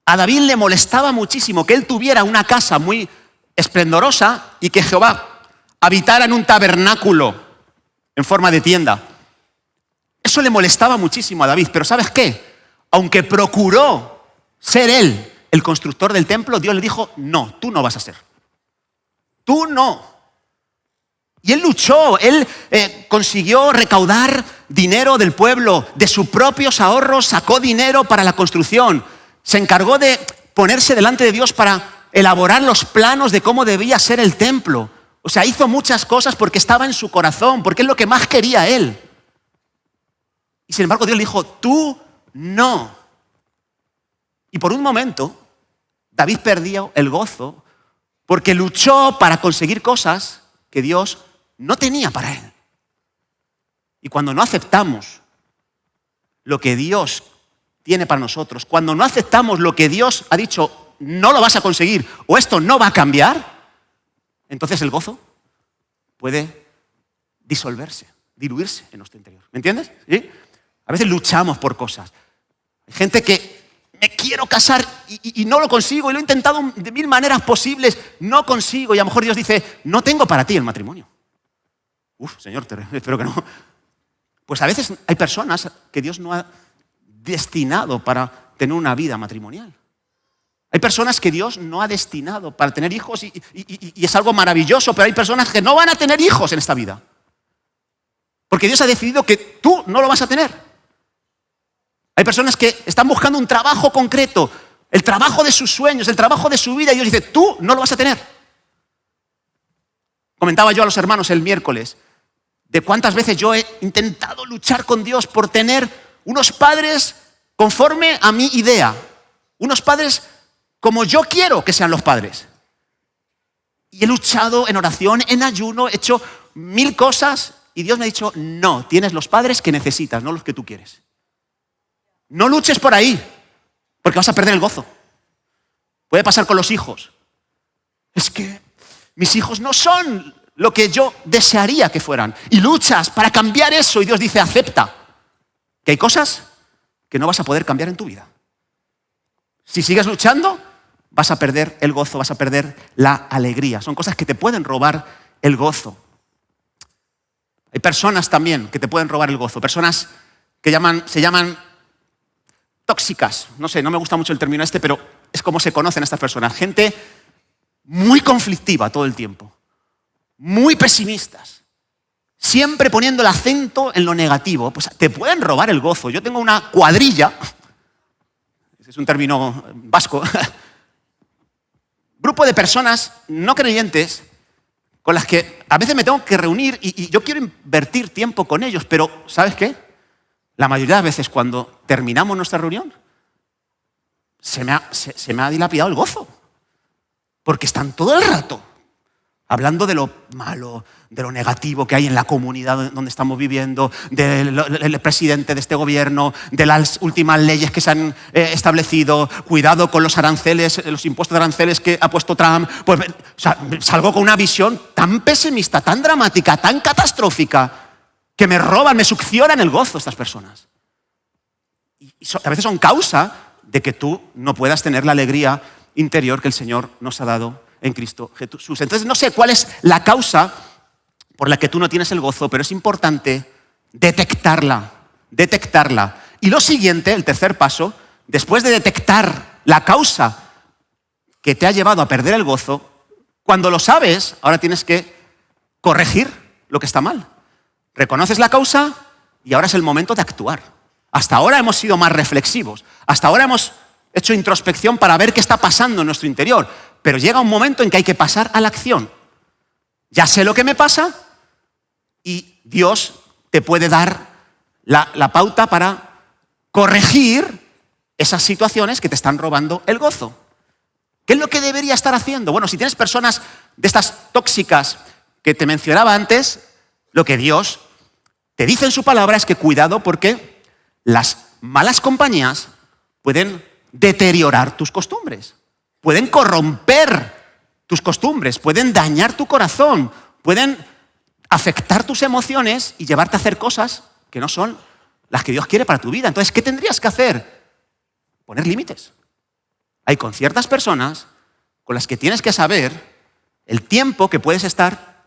A David le molestaba muchísimo que él tuviera una casa muy esplendorosa y que Jehová habitara en un tabernáculo en forma de tienda. Eso le molestaba muchísimo a David, pero ¿sabes qué? Aunque procuró ser él el constructor del templo, Dios le dijo, no, tú no vas a ser. Tú no. Y él luchó, él consiguió recaudar dinero del pueblo, de sus propios ahorros sacó dinero para la construcción. Se encargó de ponerse delante de Dios para elaborar los planos de cómo debía ser el templo. O sea, hizo muchas cosas porque estaba en su corazón, porque es lo que más quería él. Y sin embargo Dios le dijo, tú no. Y por un momento, David perdió el gozo porque luchó para conseguir cosas que Dios no tenía para él. Y cuando no aceptamos lo que Dios tiene para nosotros, cuando no aceptamos lo que Dios ha dicho, no lo vas a conseguir o esto no va a cambiar, entonces el gozo puede disolverse, diluirse en nuestro interior. ¿Me entiendes? ¿Sí? A veces luchamos por cosas. Hay gente que me quiero casar y no lo consigo y lo he intentado de 1000 maneras posibles, no consigo y a lo mejor Dios dice, no tengo para ti el matrimonio. Señor, espero que no. Pues a veces hay personas que Dios no ha destinado para tener una vida matrimonial. Hay personas que Dios no ha destinado para tener hijos y es algo maravilloso, pero hay personas que no van a tener hijos en esta vida. Porque Dios ha decidido que tú no lo vas a tener. Hay personas que están buscando un trabajo concreto, el trabajo de sus sueños, el trabajo de su vida, y Dios dice, tú no lo vas a tener. Comentaba yo a los hermanos el miércoles de cuántas veces yo he intentado luchar con Dios por tener unos padres conforme a mi idea, unos padres como yo quiero que sean los padres. Y he luchado en oración, en ayuno, he hecho 1000 cosas y Dios me ha dicho, no, tienes los padres que necesitas, no los que tú quieres. No luches por ahí, porque vas a perder el gozo. Puede pasar con los hijos. Es que mis hijos no son lo que yo desearía que fueran. Y luchas para cambiar eso y Dios dice, acepta que hay cosas que no vas a poder cambiar en tu vida. Si sigues luchando, vas a perder el gozo, vas a perder la alegría. Son cosas que te pueden robar el gozo. Hay personas también que te pueden robar el gozo. Personas que se llaman tóxicas. No sé, no me gusta mucho el término pero es como se conocen estas personas. Gente muy conflictiva todo el tiempo. Muy pesimistas. Siempre poniendo el acento en lo negativo. Pues te pueden robar el gozo. Yo tengo una cuadrilla. Ese es un término vasco. Grupo de personas no creyentes con las que a veces me tengo que reunir y yo quiero invertir tiempo con ellos, pero ¿sabes qué? La mayoría de veces cuando terminamos nuestra reunión se me ha dilapidado el gozo, porque están todo el rato hablando de lo malo, de lo negativo que hay en la comunidad donde estamos viviendo, del presidente de este gobierno, de las últimas leyes que se han establecido, cuidado con los aranceles, los impuestos de aranceles que ha puesto Trump. Pues, o sea, salgo con una visión tan pesimista, tan dramática, tan catastrófica, que me roban, me succionan el gozo estas personas. Y a veces son causa de que tú no puedas tener la alegría interior que el Señor nos ha dado en Cristo Jesús. Entonces no sé cuál es la causa por la que tú no tienes el gozo, pero es importante detectarla. Y lo siguiente, el tercer paso, después de detectar la causa que te ha llevado a perder el gozo, cuando lo sabes, ahora tienes que corregir lo que está mal. Reconoces la causa y ahora es el momento de actuar. Hasta ahora hemos sido más reflexivos. Hasta ahora hemos hecho introspección para ver qué está pasando en nuestro interior. pero llega un momento en que hay que pasar a la acción. Ya sé lo que me pasa y Dios te puede dar la pauta para corregir esas situaciones que te están robando el gozo. ¿Qué es lo que debería estar haciendo? Bueno, si tienes personas de estas tóxicas que te mencionaba antes, lo que Dios te dice en su palabra es que cuidado porque las malas compañías pueden deteriorar tus costumbres, pueden corromper tus costumbres, pueden dañar tu corazón, pueden afectar tus emociones y llevarte a hacer cosas que no son las que Dios quiere para tu vida. Entonces, ¿qué tendrías que hacer? Poner límites. Hay con ciertas personas con las que tienes que saber el tiempo que puedes estar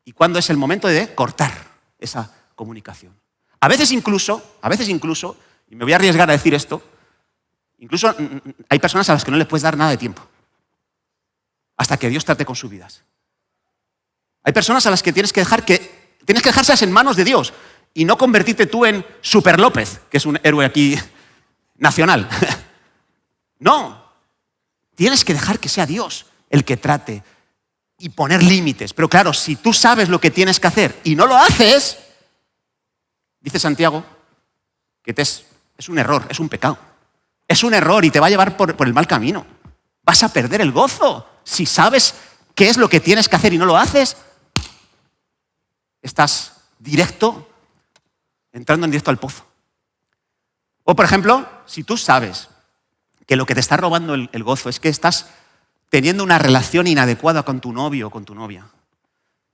y cuándo es el momento de cortar esa comunicación. A veces incluso, y me voy a arriesgar a decir esto, incluso hay personas a las que no les puedes dar nada de tiempo hasta que Dios trate con sus vidas. Hay personas a las que tienes que dejárselas en manos de Dios y no convertirte tú en Super López, que es un héroe aquí nacional. No, tienes que dejar que sea Dios el que trate y poner límites. Pero claro, si tú sabes lo que tienes que hacer y no lo haces, dice Santiago que es un error, es un pecado. Es un error y te va a llevar por el mal camino. Vas a perder el gozo. Si sabes qué es lo que tienes que hacer y no lo haces, estás entrando en directo al pozo. O por ejemplo, si tú sabes que lo que te está robando el gozo es que estás teniendo una relación inadecuada con tu novio o con tu novia.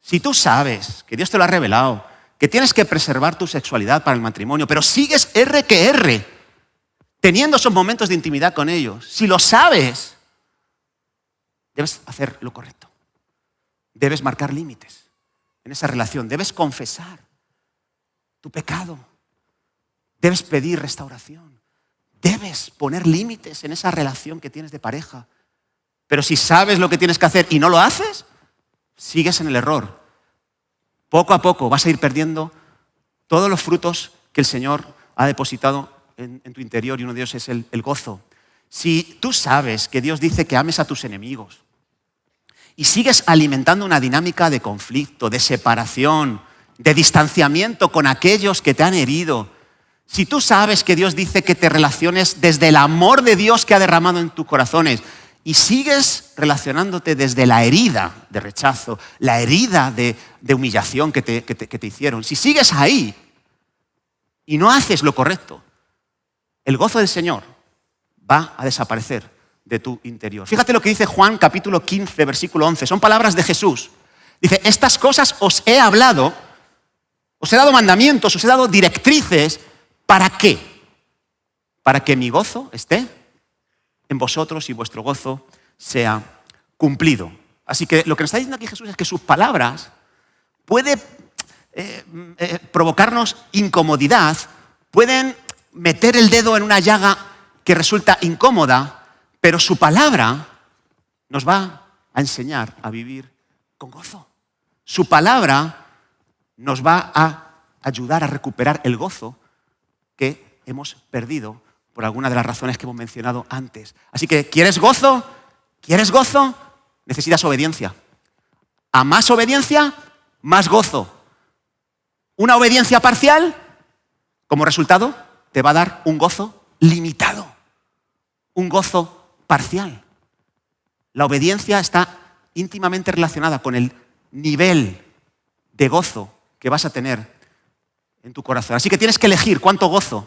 Si tú sabes que Dios te lo ha revelado, que tienes que preservar tu sexualidad para el matrimonio, pero sigues R que R, teniendo esos momentos de intimidad con ellos, si lo sabes, debes hacer lo correcto. Debes marcar límites en esa relación, debes confesar tu pecado, debes pedir restauración, debes poner límites en esa relación que tienes de pareja. Pero si sabes lo que tienes que hacer y no lo haces, sigues en el error. Poco a poco vas a ir perdiendo todos los frutos que el Señor ha depositado en tu interior y uno de ellos es el gozo. Si tú sabes que Dios dice que ames a tus enemigos y sigues alimentando una dinámica de conflicto, de separación, de distanciamiento con aquellos que te han herido, si tú sabes que Dios dice que te relaciones desde el amor de Dios que ha derramado en tus corazones y sigues relacionándote desde la herida de rechazo, la herida de humillación que te hicieron, si sigues ahí y no haces lo correcto, el gozo del Señor va a desaparecer de tu interior. Fíjate lo que dice Juan capítulo 15, versículo 11. Son palabras de Jesús. Dice, estas cosas os he hablado, os he dado mandamientos, os he dado directrices. ¿Para qué? Para que mi gozo esté en vosotros y vuestro gozo sea cumplido. Así que lo que nos está diciendo aquí Jesús es que sus palabras pueden provocarnos incomodidad, pueden meter el dedo en una llaga que resulta incómoda, pero su palabra nos va a enseñar a vivir con gozo. Su palabra nos va a ayudar a recuperar el gozo que hemos perdido por alguna de las razones que hemos mencionado antes. Así que, ¿quieres gozo? ¿Quieres gozo? Necesitas obediencia. A más obediencia, más gozo. Una obediencia parcial, como resultado, te va a dar un gozo limitado. Un gozo parcial. La obediencia está íntimamente relacionada con el nivel de gozo que vas a tener en tu corazón. Así que tienes que elegir cuánto gozo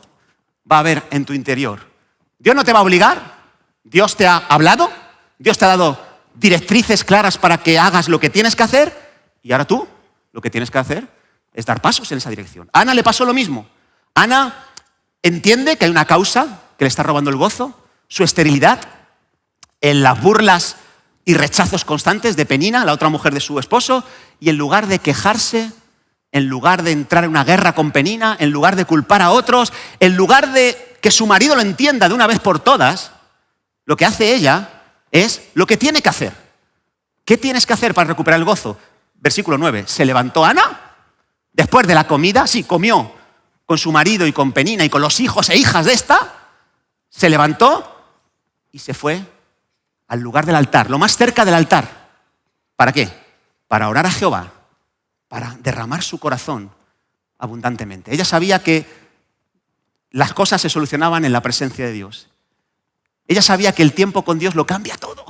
va a haber en tu interior. Dios no te va a obligar, Dios te ha hablado, Dios te ha dado directrices claras para que hagas lo que tienes que hacer y ahora tú lo que tienes que hacer es dar pasos en esa dirección. A Ana le pasó lo mismo. Ana entiende que hay una causa que le está robando el gozo, su esterilidad, en las burlas y rechazos constantes de Penina, la otra mujer de su esposo, y en lugar de quejarse, en lugar de entrar en una guerra con Penina, en lugar de culpar a otros, en lugar de que su marido lo entienda de una vez por todas, lo que hace ella es lo que tiene que hacer. ¿Qué tienes que hacer para recuperar el gozo? Versículo 9. Se levantó Ana, después de la comida, sí, comió con su marido y con Penina y con los hijos e hijas de esta, se levantó y se fue al lugar del altar, lo más cerca del altar. ¿Para qué? Para orar a Jehová, para derramar su corazón abundantemente. Ella sabía que las cosas se solucionaban en la presencia de Dios. Ella sabía que el tiempo con Dios lo cambia todo.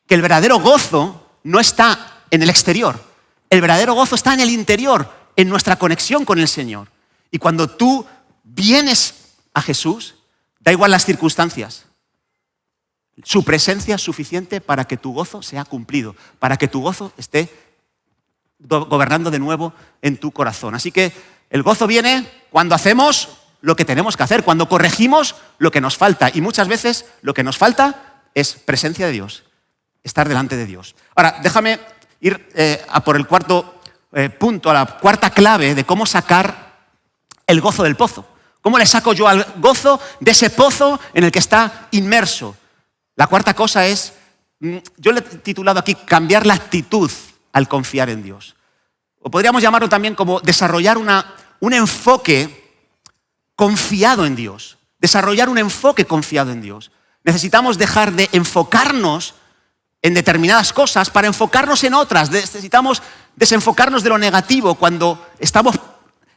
Que el verdadero gozo no está en el exterior. El verdadero gozo está en el interior, en nuestra conexión con el Señor. Y cuando tú vienes a Jesús, da igual las circunstancias. Su presencia es suficiente para que tu gozo sea cumplido, para que tu gozo esté gobernando de nuevo en tu corazón. Así que el gozo viene cuando hacemos lo que tenemos que hacer, cuando corregimos lo que nos falta. Y muchas veces lo que nos falta es presencia de Dios, estar delante de Dios. Ahora, déjame ir a por el cuarto punto, a la cuarta clave de cómo sacar el gozo del pozo. ¿Cómo le saco yo al gozo de ese pozo en el que está inmerso? La cuarta cosa es, yo le he titulado aquí, cambiar la actitud al confiar en Dios. O podríamos llamarlo también como desarrollar un enfoque confiado en Dios. Desarrollar un enfoque confiado en Dios. Necesitamos dejar de enfocarnos en determinadas cosas para enfocarnos en otras. Necesitamos desenfocarnos de lo negativo cuando estamos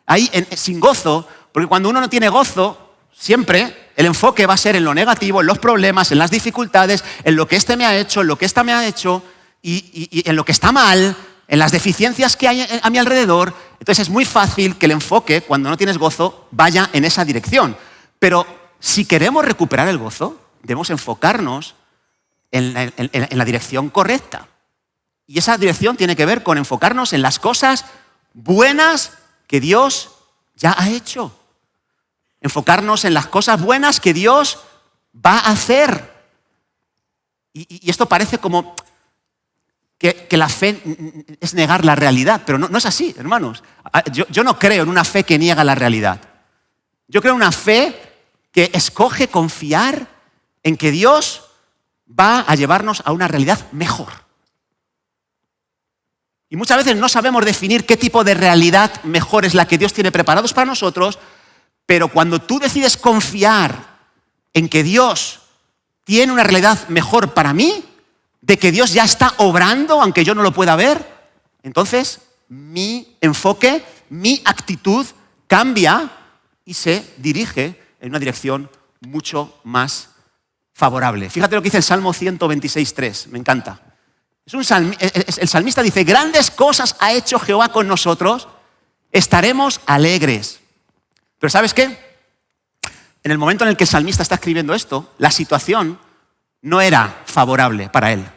ahí sin gozo, porque cuando uno no tiene gozo, siempre el enfoque va a ser en lo negativo, en los problemas, en las dificultades, en lo que este me ha hecho, en lo que esta me ha hecho y en lo que está mal, en las deficiencias que hay a mi alrededor. Entonces es muy fácil que el enfoque, cuando no tienes gozo, vaya en esa dirección. Pero si queremos recuperar el gozo, debemos enfocarnos en la dirección correcta. Y esa dirección tiene que ver con enfocarnos en las cosas buenas que Dios ya ha hecho. Enfocarnos en las cosas buenas que Dios va a hacer. Y esto parece como que la fe es negar la realidad, pero no es así, hermanos. Yo no creo en una fe que niega la realidad. Yo creo en una fe que escoge confiar en que Dios va a llevarnos a una realidad mejor. Y muchas veces no sabemos definir qué tipo de realidad mejor es la que Dios tiene preparados para nosotros, pero cuando tú decides confiar en que Dios tiene una realidad mejor para mí, de que Dios ya está obrando, aunque yo no lo pueda ver, entonces mi enfoque, mi actitud cambia y se dirige en una dirección mucho más favorable. Fíjate lo que dice el Salmo 126.3, me encanta. El salmista dice, grandes cosas ha hecho Jehová con nosotros, estaremos alegres. Pero ¿sabes qué? En el momento en el que el salmista está escribiendo esto, la situación no era favorable para él.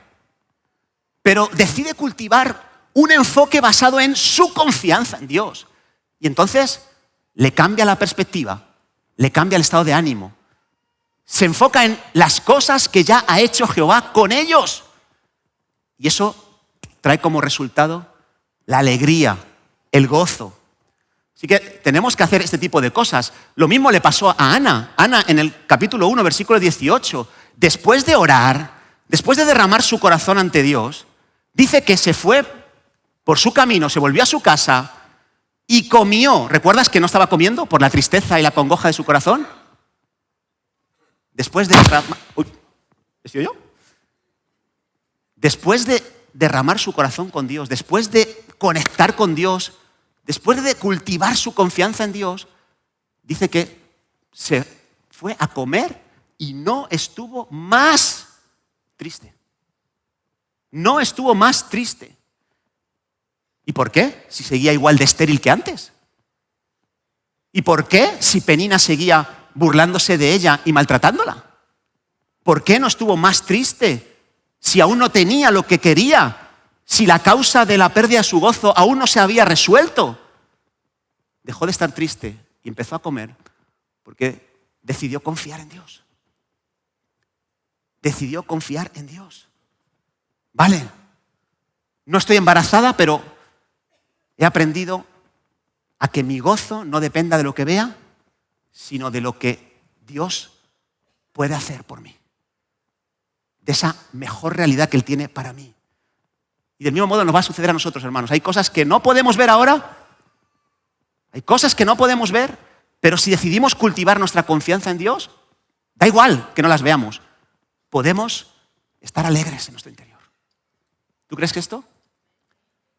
Pero decide cultivar un enfoque basado en su confianza en Dios. Y entonces le cambia la perspectiva, le cambia el estado de ánimo. Se enfoca en las cosas que ya ha hecho Jehová con ellos. Y eso trae como resultado la alegría, el gozo. Así que tenemos que hacer este tipo de cosas. Lo mismo le pasó a Ana. Ana en el capítulo 1, versículo 18, después de orar, después de derramar su corazón ante Dios, dice que se fue por su camino, se volvió a su casa y comió. ¿Recuerdas que no estaba comiendo por la tristeza y la congoja de su corazón? Después de derramar... ¿he sido yo? Después de derramar su corazón con Dios, después de conectar con Dios, después de cultivar su confianza en Dios, dice que se fue a comer y no estuvo más triste. No estuvo más triste. ¿Y por qué? Si seguía igual de estéril que antes. ¿Y por qué? Si Penina seguía burlándose de ella y maltratándola. ¿Por qué no estuvo más triste? Si aún no tenía lo que quería, si la causa de la pérdida de su gozo aún no se había resuelto. Dejó de estar triste y empezó a comer porque decidió confiar en Dios. Decidió confiar en Dios. Vale, no estoy embarazada, pero he aprendido a que mi gozo no dependa de lo que vea, sino de lo que Dios puede hacer por mí. De esa mejor realidad que Él tiene para mí. Y del mismo modo nos va a suceder a nosotros, hermanos. Hay cosas que no podemos ver ahora, hay cosas que no podemos ver, pero si decidimos cultivar nuestra confianza en Dios, da igual que no las veamos. Podemos estar alegres en nuestro interior. ¿Tú crees que esto?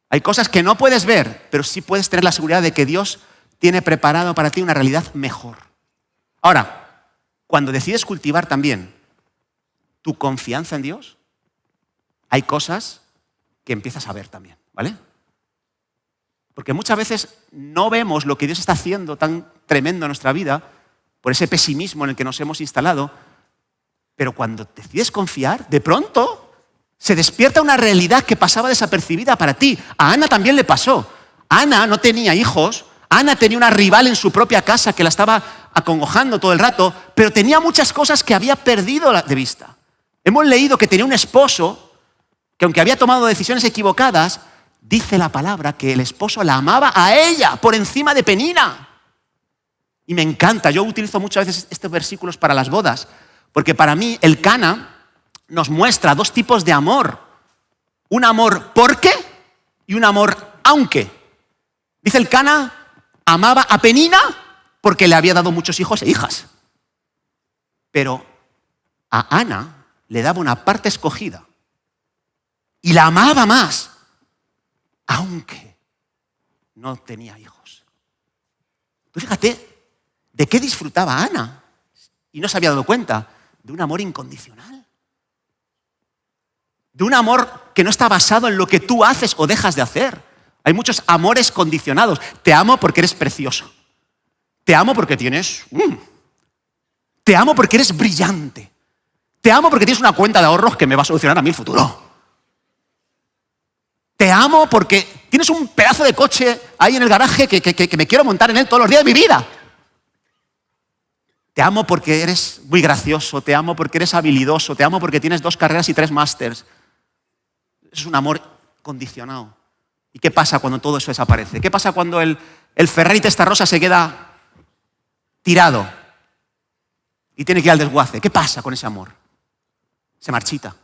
Hay cosas que no puedes ver, pero sí puedes tener la seguridad de que Dios tiene preparado para ti una realidad mejor. Ahora, cuando decides cultivar también tu confianza en Dios, hay cosas que empiezas a ver también, ¿vale? Porque muchas veces no vemos lo que Dios está haciendo tan tremendo en nuestra vida por ese pesimismo en el que nos hemos instalado, pero cuando decides confiar, de pronto se despierta una realidad que pasaba desapercibida para ti. A Ana también le pasó. Ana no tenía hijos, Ana tenía una rival en su propia casa que la estaba acongojando todo el rato, pero tenía muchas cosas que había perdido de vista. Hemos leído que tenía un esposo que, aunque había tomado decisiones equivocadas, dice la palabra que el esposo la amaba a ella por encima de Penina. Y me encanta, yo utilizo muchas veces estos versículos para las bodas, porque para mí el Cana nos muestra dos tipos de amor. Un amor porque y un amor aunque. Dice el Cana, amaba a Penina porque le había dado muchos hijos e hijas. Pero a Ana le daba una parte escogida y la amaba más, aunque no tenía hijos. Tú fíjate, ¿de qué disfrutaba Ana? Y no se había dado cuenta. De un amor incondicional. De un amor que no está basado en lo que tú haces o dejas de hacer. Hay muchos amores condicionados. Te amo porque eres precioso. Te amo porque tienes... Te amo porque eres brillante. Te amo porque tienes una cuenta de ahorros que me va a solucionar a mí el futuro. Te amo porque tienes un pedazo de coche ahí en el garaje que me quiero montar en él todos los días de mi vida. Te amo porque eres muy gracioso, te amo porque eres habilidoso, te amo porque tienes 2 carreras y 3 másters. Es un amor condicionado. ¿Y qué pasa cuando todo eso desaparece? ¿Qué pasa cuando el Ferrari Testarossa se queda tirado y tiene que ir al desguace? ¿Qué pasa con ese amor? Se marchita.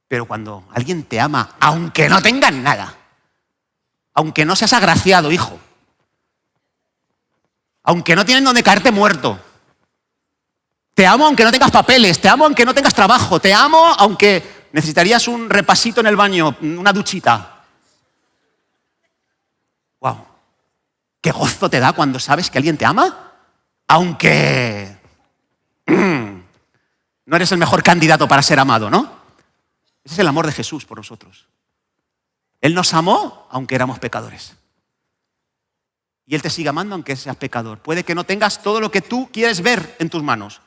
Pero cuando alguien te ama, aunque no tengas nada, aunque no seas agraciado, hijo, aunque no tienes donde caerte muerto, te amo aunque no tengas papeles, te amo aunque no tengas trabajo, te amo aunque necesitarías un repasito en el baño, una duchita. ¡Wow! ¿Qué gozo te da cuando sabes que alguien te ama? Aunque no eres el mejor candidato para ser amado, ¿no? Ese es el amor de Jesús por nosotros. Él nos amó aunque éramos pecadores. Y Él te sigue amando aunque seas pecador. Puede que no tengas todo lo que tú quieres ver en tus manos,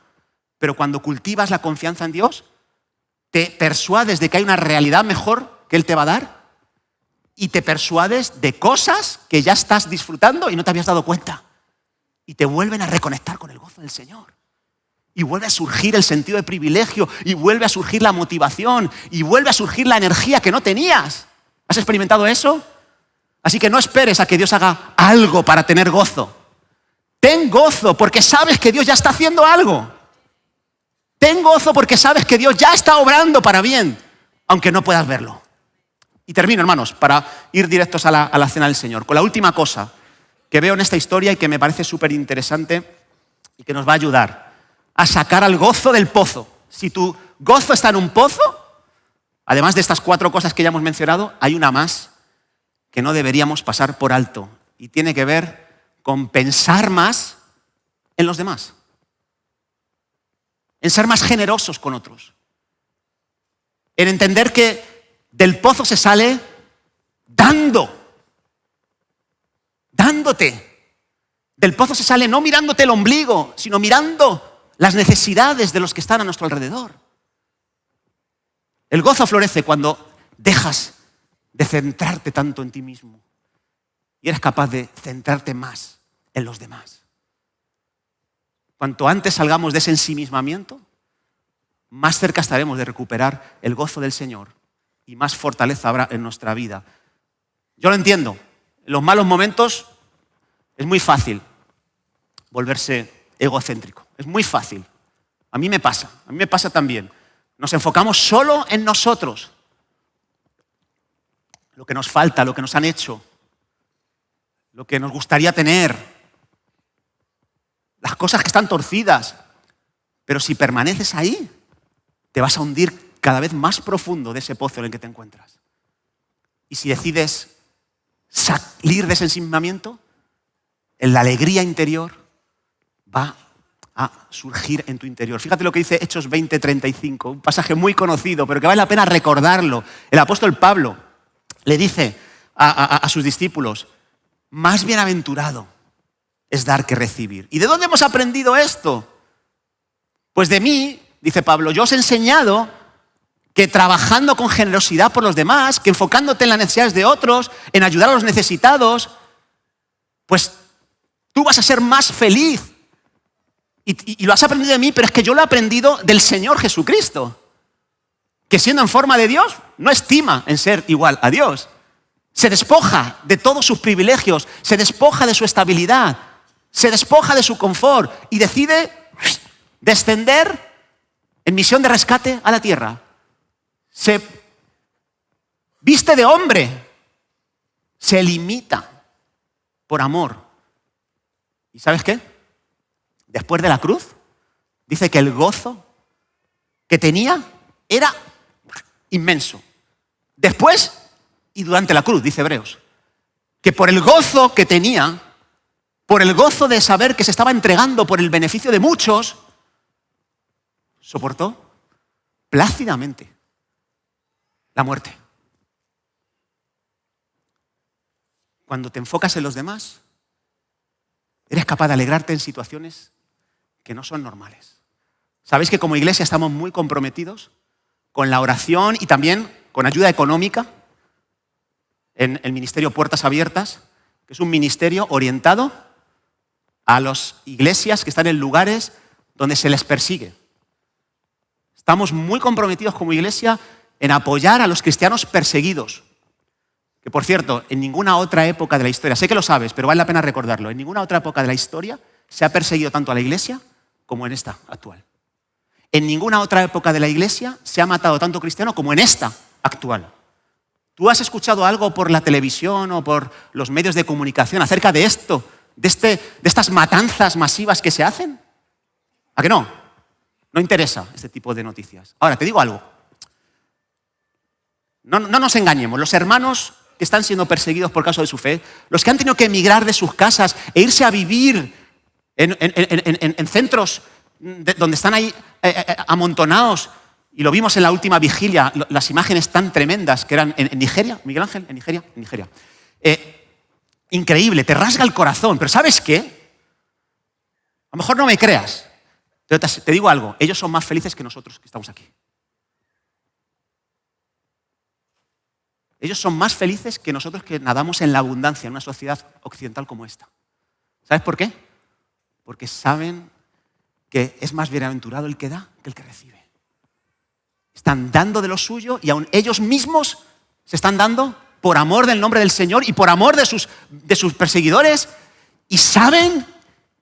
pero cuando cultivas la confianza en Dios, te persuades de que hay una realidad mejor que Él te va a dar y te persuades de cosas que ya estás disfrutando y no te habías dado cuenta. Y te vuelven a reconectar con el gozo del Señor. Y vuelve a surgir el sentido de privilegio, y vuelve a surgir la motivación, y vuelve a surgir la energía que no tenías. ¿Has experimentado eso? Así que no esperes a que Dios haga algo para tener gozo. Ten gozo porque sabes que Dios ya está haciendo algo. Ten gozo porque sabes que Dios ya está obrando para bien, aunque no puedas verlo. Y termino, hermanos, para ir directos a la cena del Señor, con la última cosa que veo en esta historia y que me parece súper interesante y que nos va a ayudar a sacar al gozo del pozo. Si tu gozo está en un pozo, además de estas 4 cosas que ya hemos mencionado, hay una más que no deberíamos pasar por alto y tiene que ver con pensar más en los demás, en ser más generosos con otros, en entender que del pozo se sale dándote. Del pozo se sale no mirándote el ombligo, sino mirando las necesidades de los que están a nuestro alrededor. El gozo florece cuando dejas de centrarte tanto en ti mismo y eres capaz de centrarte más en los demás. Cuanto antes salgamos de ese ensimismamiento, más cerca estaremos de recuperar el gozo del Señor y más fortaleza habrá en nuestra vida. Yo lo entiendo. En los malos momentos es muy fácil volverse egocéntrico. Es muy fácil. A mí me pasa también. Nos enfocamos solo en nosotros. Lo que nos falta, lo que nos han hecho, lo que nos gustaría tener, las cosas que están torcidas. Pero si permaneces ahí, te vas a hundir cada vez más profundo de ese pozo en el que te encuentras. Y si decides salir de ese ensimismamiento, la alegría interior va a surgir en tu interior. Fíjate lo que dice Hechos 20:35, un pasaje muy conocido, pero que vale la pena recordarlo. El apóstol Pablo le dice a sus discípulos, más bienaventurado es dar que recibir. ¿Y de dónde hemos aprendido esto? Pues de mí, dice Pablo, yo os he enseñado que trabajando con generosidad por los demás, que enfocándote en las necesidades de otros, en ayudar a los necesitados, pues tú vas a ser más feliz. Y lo has aprendido de mí, pero es que yo lo he aprendido del Señor Jesucristo, que siendo en forma de Dios, no estima en ser igual a Dios. Se despoja de todos sus privilegios, se despoja de su estabilidad, se despoja de su confort y decide descender en misión de rescate a la tierra. Se viste de hombre, se limita por amor. ¿Y sabes qué? Después de la cruz, dice que el gozo que tenía era inmenso. Después y durante la cruz, dice Hebreos, que por el gozo que tenía, por el gozo de saber que se estaba entregando por el beneficio de muchos, soportó plácidamente la muerte. Cuando te enfocas en los demás, eres capaz de alegrarte en situaciones que no son normales. ¿Sabéis que como iglesia estamos muy comprometidos con la oración y también con ayuda económica en el ministerio Puertas Abiertas, que es un ministerio orientado a las iglesias que están en lugares donde se les persigue? Estamos muy comprometidos como iglesia en apoyar a los cristianos perseguidos. Que, por cierto, en ninguna otra época de la historia, sé que lo sabes, pero vale la pena recordarlo, en ninguna otra época de la historia se ha perseguido tanto a la iglesia como en esta actual. En ninguna otra época de la iglesia se ha matado tanto cristiano como en esta actual. ¿Tú has escuchado algo por la televisión o por los medios de comunicación acerca de esto, de estas matanzas masivas que se hacen? ¿A que no? No interesa este tipo de noticias. Ahora, te digo algo. No nos engañemos. Los hermanos que están siendo perseguidos por causa de su fe, los que han tenido que emigrar de sus casas e irse a vivir en centros donde están ahí amontonados, y lo vimos en la última vigilia, las imágenes tan tremendas que eran en Nigeria, Miguel Ángel, en Nigeria. Increíble, te rasga el corazón, pero ¿sabes qué? A lo mejor no me creas, pero te digo algo, ellos son más felices que nosotros que estamos aquí. Ellos son más felices que nosotros que nadamos en la abundancia en una sociedad occidental como esta. ¿Sabes por qué? Porque saben que es más bienaventurado el que da que el que recibe. Están dando de lo suyo y aún ellos mismos se están dando por amor del nombre del Señor y por amor de sus perseguidores, y saben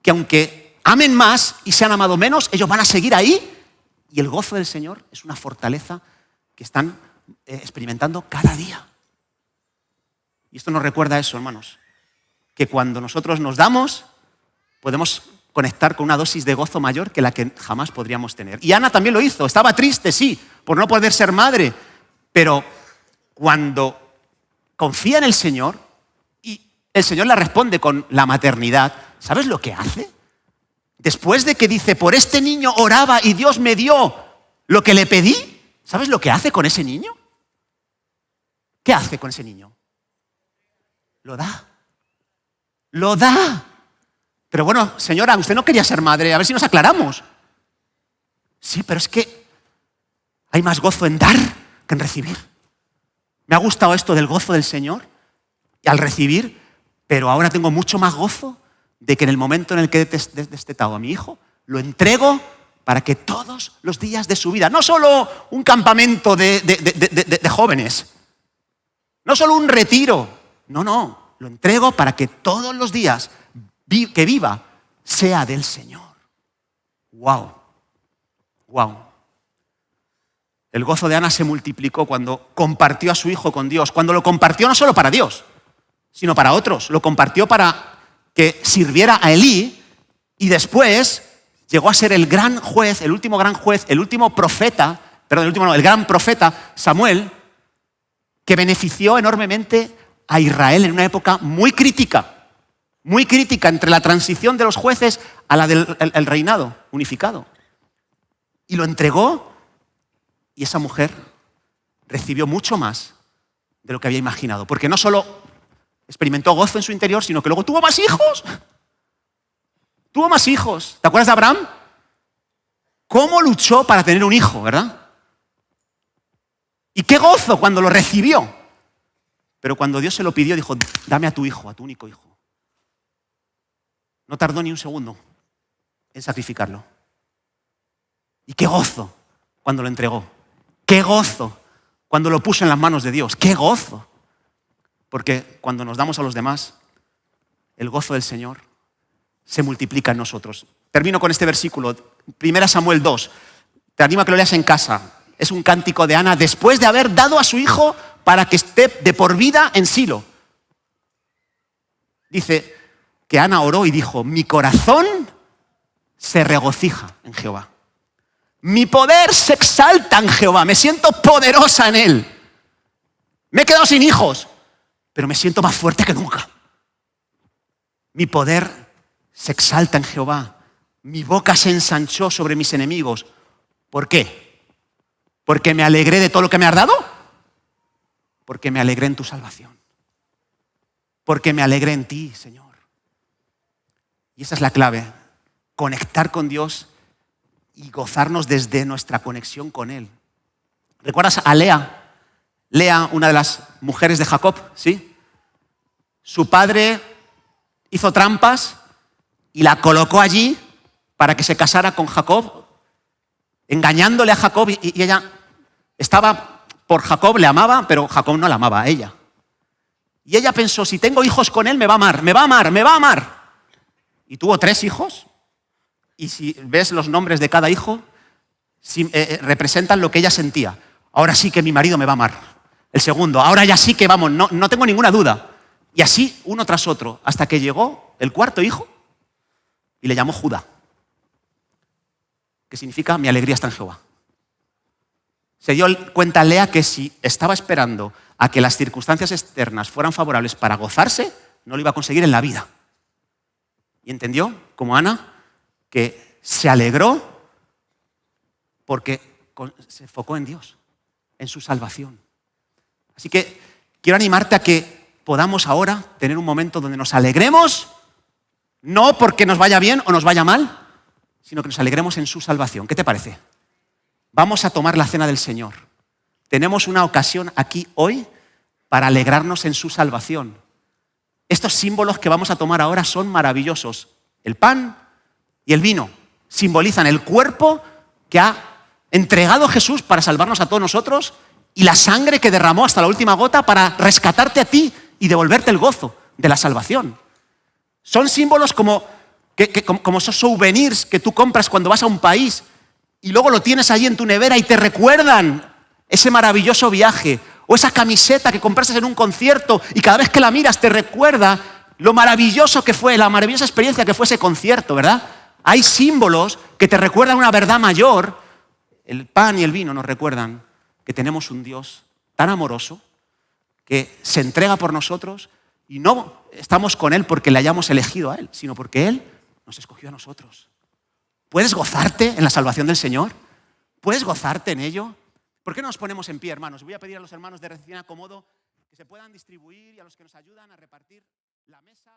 que aunque amen más y se han amado menos, ellos van a seguir ahí, y el gozo del Señor es una fortaleza que están experimentando cada día. Y esto nos recuerda eso, hermanos, que cuando nosotros nos damos, podemos conectar con una dosis de gozo mayor que la que jamás podríamos tener. Y Ana también lo hizo, estaba triste, sí, por no poder ser madre, pero cuando confía en el Señor y el Señor la responde con la maternidad, ¿sabes lo que hace? Después de que dice, por este niño oraba y Dios me dio lo que le pedí, ¿sabes lo que hace con ese niño? ¿Qué hace con ese niño? Lo da. Lo da. Pero bueno, señora, usted no quería ser madre, a ver si nos aclaramos. Sí, pero es que hay más gozo en dar que en recibir. Me ha gustado esto del gozo del Señor al recibir, pero ahora tengo mucho más gozo de que en el momento en el que he destetado a mi hijo, lo entrego para que todos los días de su vida, no solo un campamento de jóvenes, no solo un retiro, no, lo entrego para que todos los días que viva sea del Señor. ¡Wow! El gozo de Ana se multiplicó cuando compartió a su hijo con Dios, cuando lo compartió no solo para Dios, sino para otros. Lo compartió para que sirviera a Elí, y después llegó a ser el gran juez, el último gran juez, el último profeta el gran profeta Samuel, que benefició enormemente a Israel en una época muy crítica entre la transición de los jueces a la del el reinado unificado. Y lo entregó, y esa mujer recibió mucho más de lo que había imaginado, porque no solo experimentó gozo en su interior, sino que luego tuvo más hijos. Tuvo más hijos. ¿Te acuerdas de Abraham? ¿Cómo luchó para tener un hijo, verdad? Y qué gozo cuando lo recibió. Pero cuando Dios se lo pidió, dijo, dame a tu hijo, a tu único hijo. No tardó ni un segundo en sacrificarlo. Y qué gozo cuando lo entregó. Qué gozo cuando lo puso en las manos de Dios. Qué gozo. Porque cuando nos damos a los demás, el gozo del Señor se multiplica en nosotros. Termino con este versículo, 1 Samuel 2. Te animo a que lo leas en casa. Es un cántico de Ana después de haber dado a su hijo para que esté de por vida en Silo. Dice que Ana oró y dijo, mi corazón se regocija en Jehová. Mi poder se exalta en Jehová. Me siento poderosa en Él. Me he quedado sin hijos, pero me siento más fuerte que nunca. Mi poder se exalta en Jehová. Mi boca se ensanchó sobre mis enemigos. ¿Por qué? ¿Porque me alegré de todo lo que me has dado? Porque me alegré en tu salvación. Porque me alegré en ti, Señor. Y esa es la clave. Conectar con Dios y gozarnos desde nuestra conexión con Él. ¿Recuerdas a Lea? Lea, una de las mujeres de Jacob, ¿sí? Su padre hizo trampas y la colocó allí para que se casara con Jacob, engañándole a Jacob, y ella estaba por Jacob, le amaba, pero Jacob no la amaba a ella. Y ella pensó, si tengo hijos con él, me va a amar, me va a amar, me va a amar. Y tuvo 3 hijos, y si ves los nombres de cada hijo, representan lo que ella sentía. Ahora sí que mi marido me va a amar. El segundo, ahora ya sí que vamos, no tengo ninguna duda. Y así, uno tras otro, hasta que llegó el 4 hijo y le llamó Judá, que significa mi alegría está en Jehová. Se dio cuenta Lea que si estaba esperando a que las circunstancias externas fueran favorables para gozarse, no lo iba a conseguir en la vida. Y entendió, como Ana, que se alegró porque se enfocó en Dios, en su salvación. Así que quiero animarte a que podamos ahora tener un momento donde nos alegremos, no porque nos vaya bien o nos vaya mal, sino que nos alegremos en su salvación. ¿Qué te parece? Vamos a tomar la cena del Señor. Tenemos una ocasión aquí hoy para alegrarnos en su salvación. Estos símbolos que vamos a tomar ahora son maravillosos. El pan y el vino simbolizan el cuerpo que ha entregado Jesús para salvarnos a todos nosotros y la sangre que derramó hasta la última gota para rescatarte a ti y devolverte el gozo de la salvación. Son símbolos como esos souvenirs que tú compras cuando vas a un país y luego lo tienes allí en tu nevera y te recuerdan ese maravilloso viaje, o esa camiseta que compraste en un concierto y cada vez que la miras te recuerda lo maravilloso que fue, la maravillosa experiencia que fue ese concierto, ¿verdad? Hay símbolos que te recuerdan una verdad mayor. El pan y el vino nos recuerdan que tenemos un Dios tan amoroso que se entrega por nosotros y no estamos con Él porque le hayamos elegido a Él, sino porque Él nos escogió a nosotros. ¿Puedes gozarte en la salvación del Señor? ¿Puedes gozarte en ello? ¿Por qué no nos ponemos en pie, hermanos? Voy a pedir a los hermanos de Recién Acomodo que se puedan distribuir y a los que nos ayudan a repartir la mesa.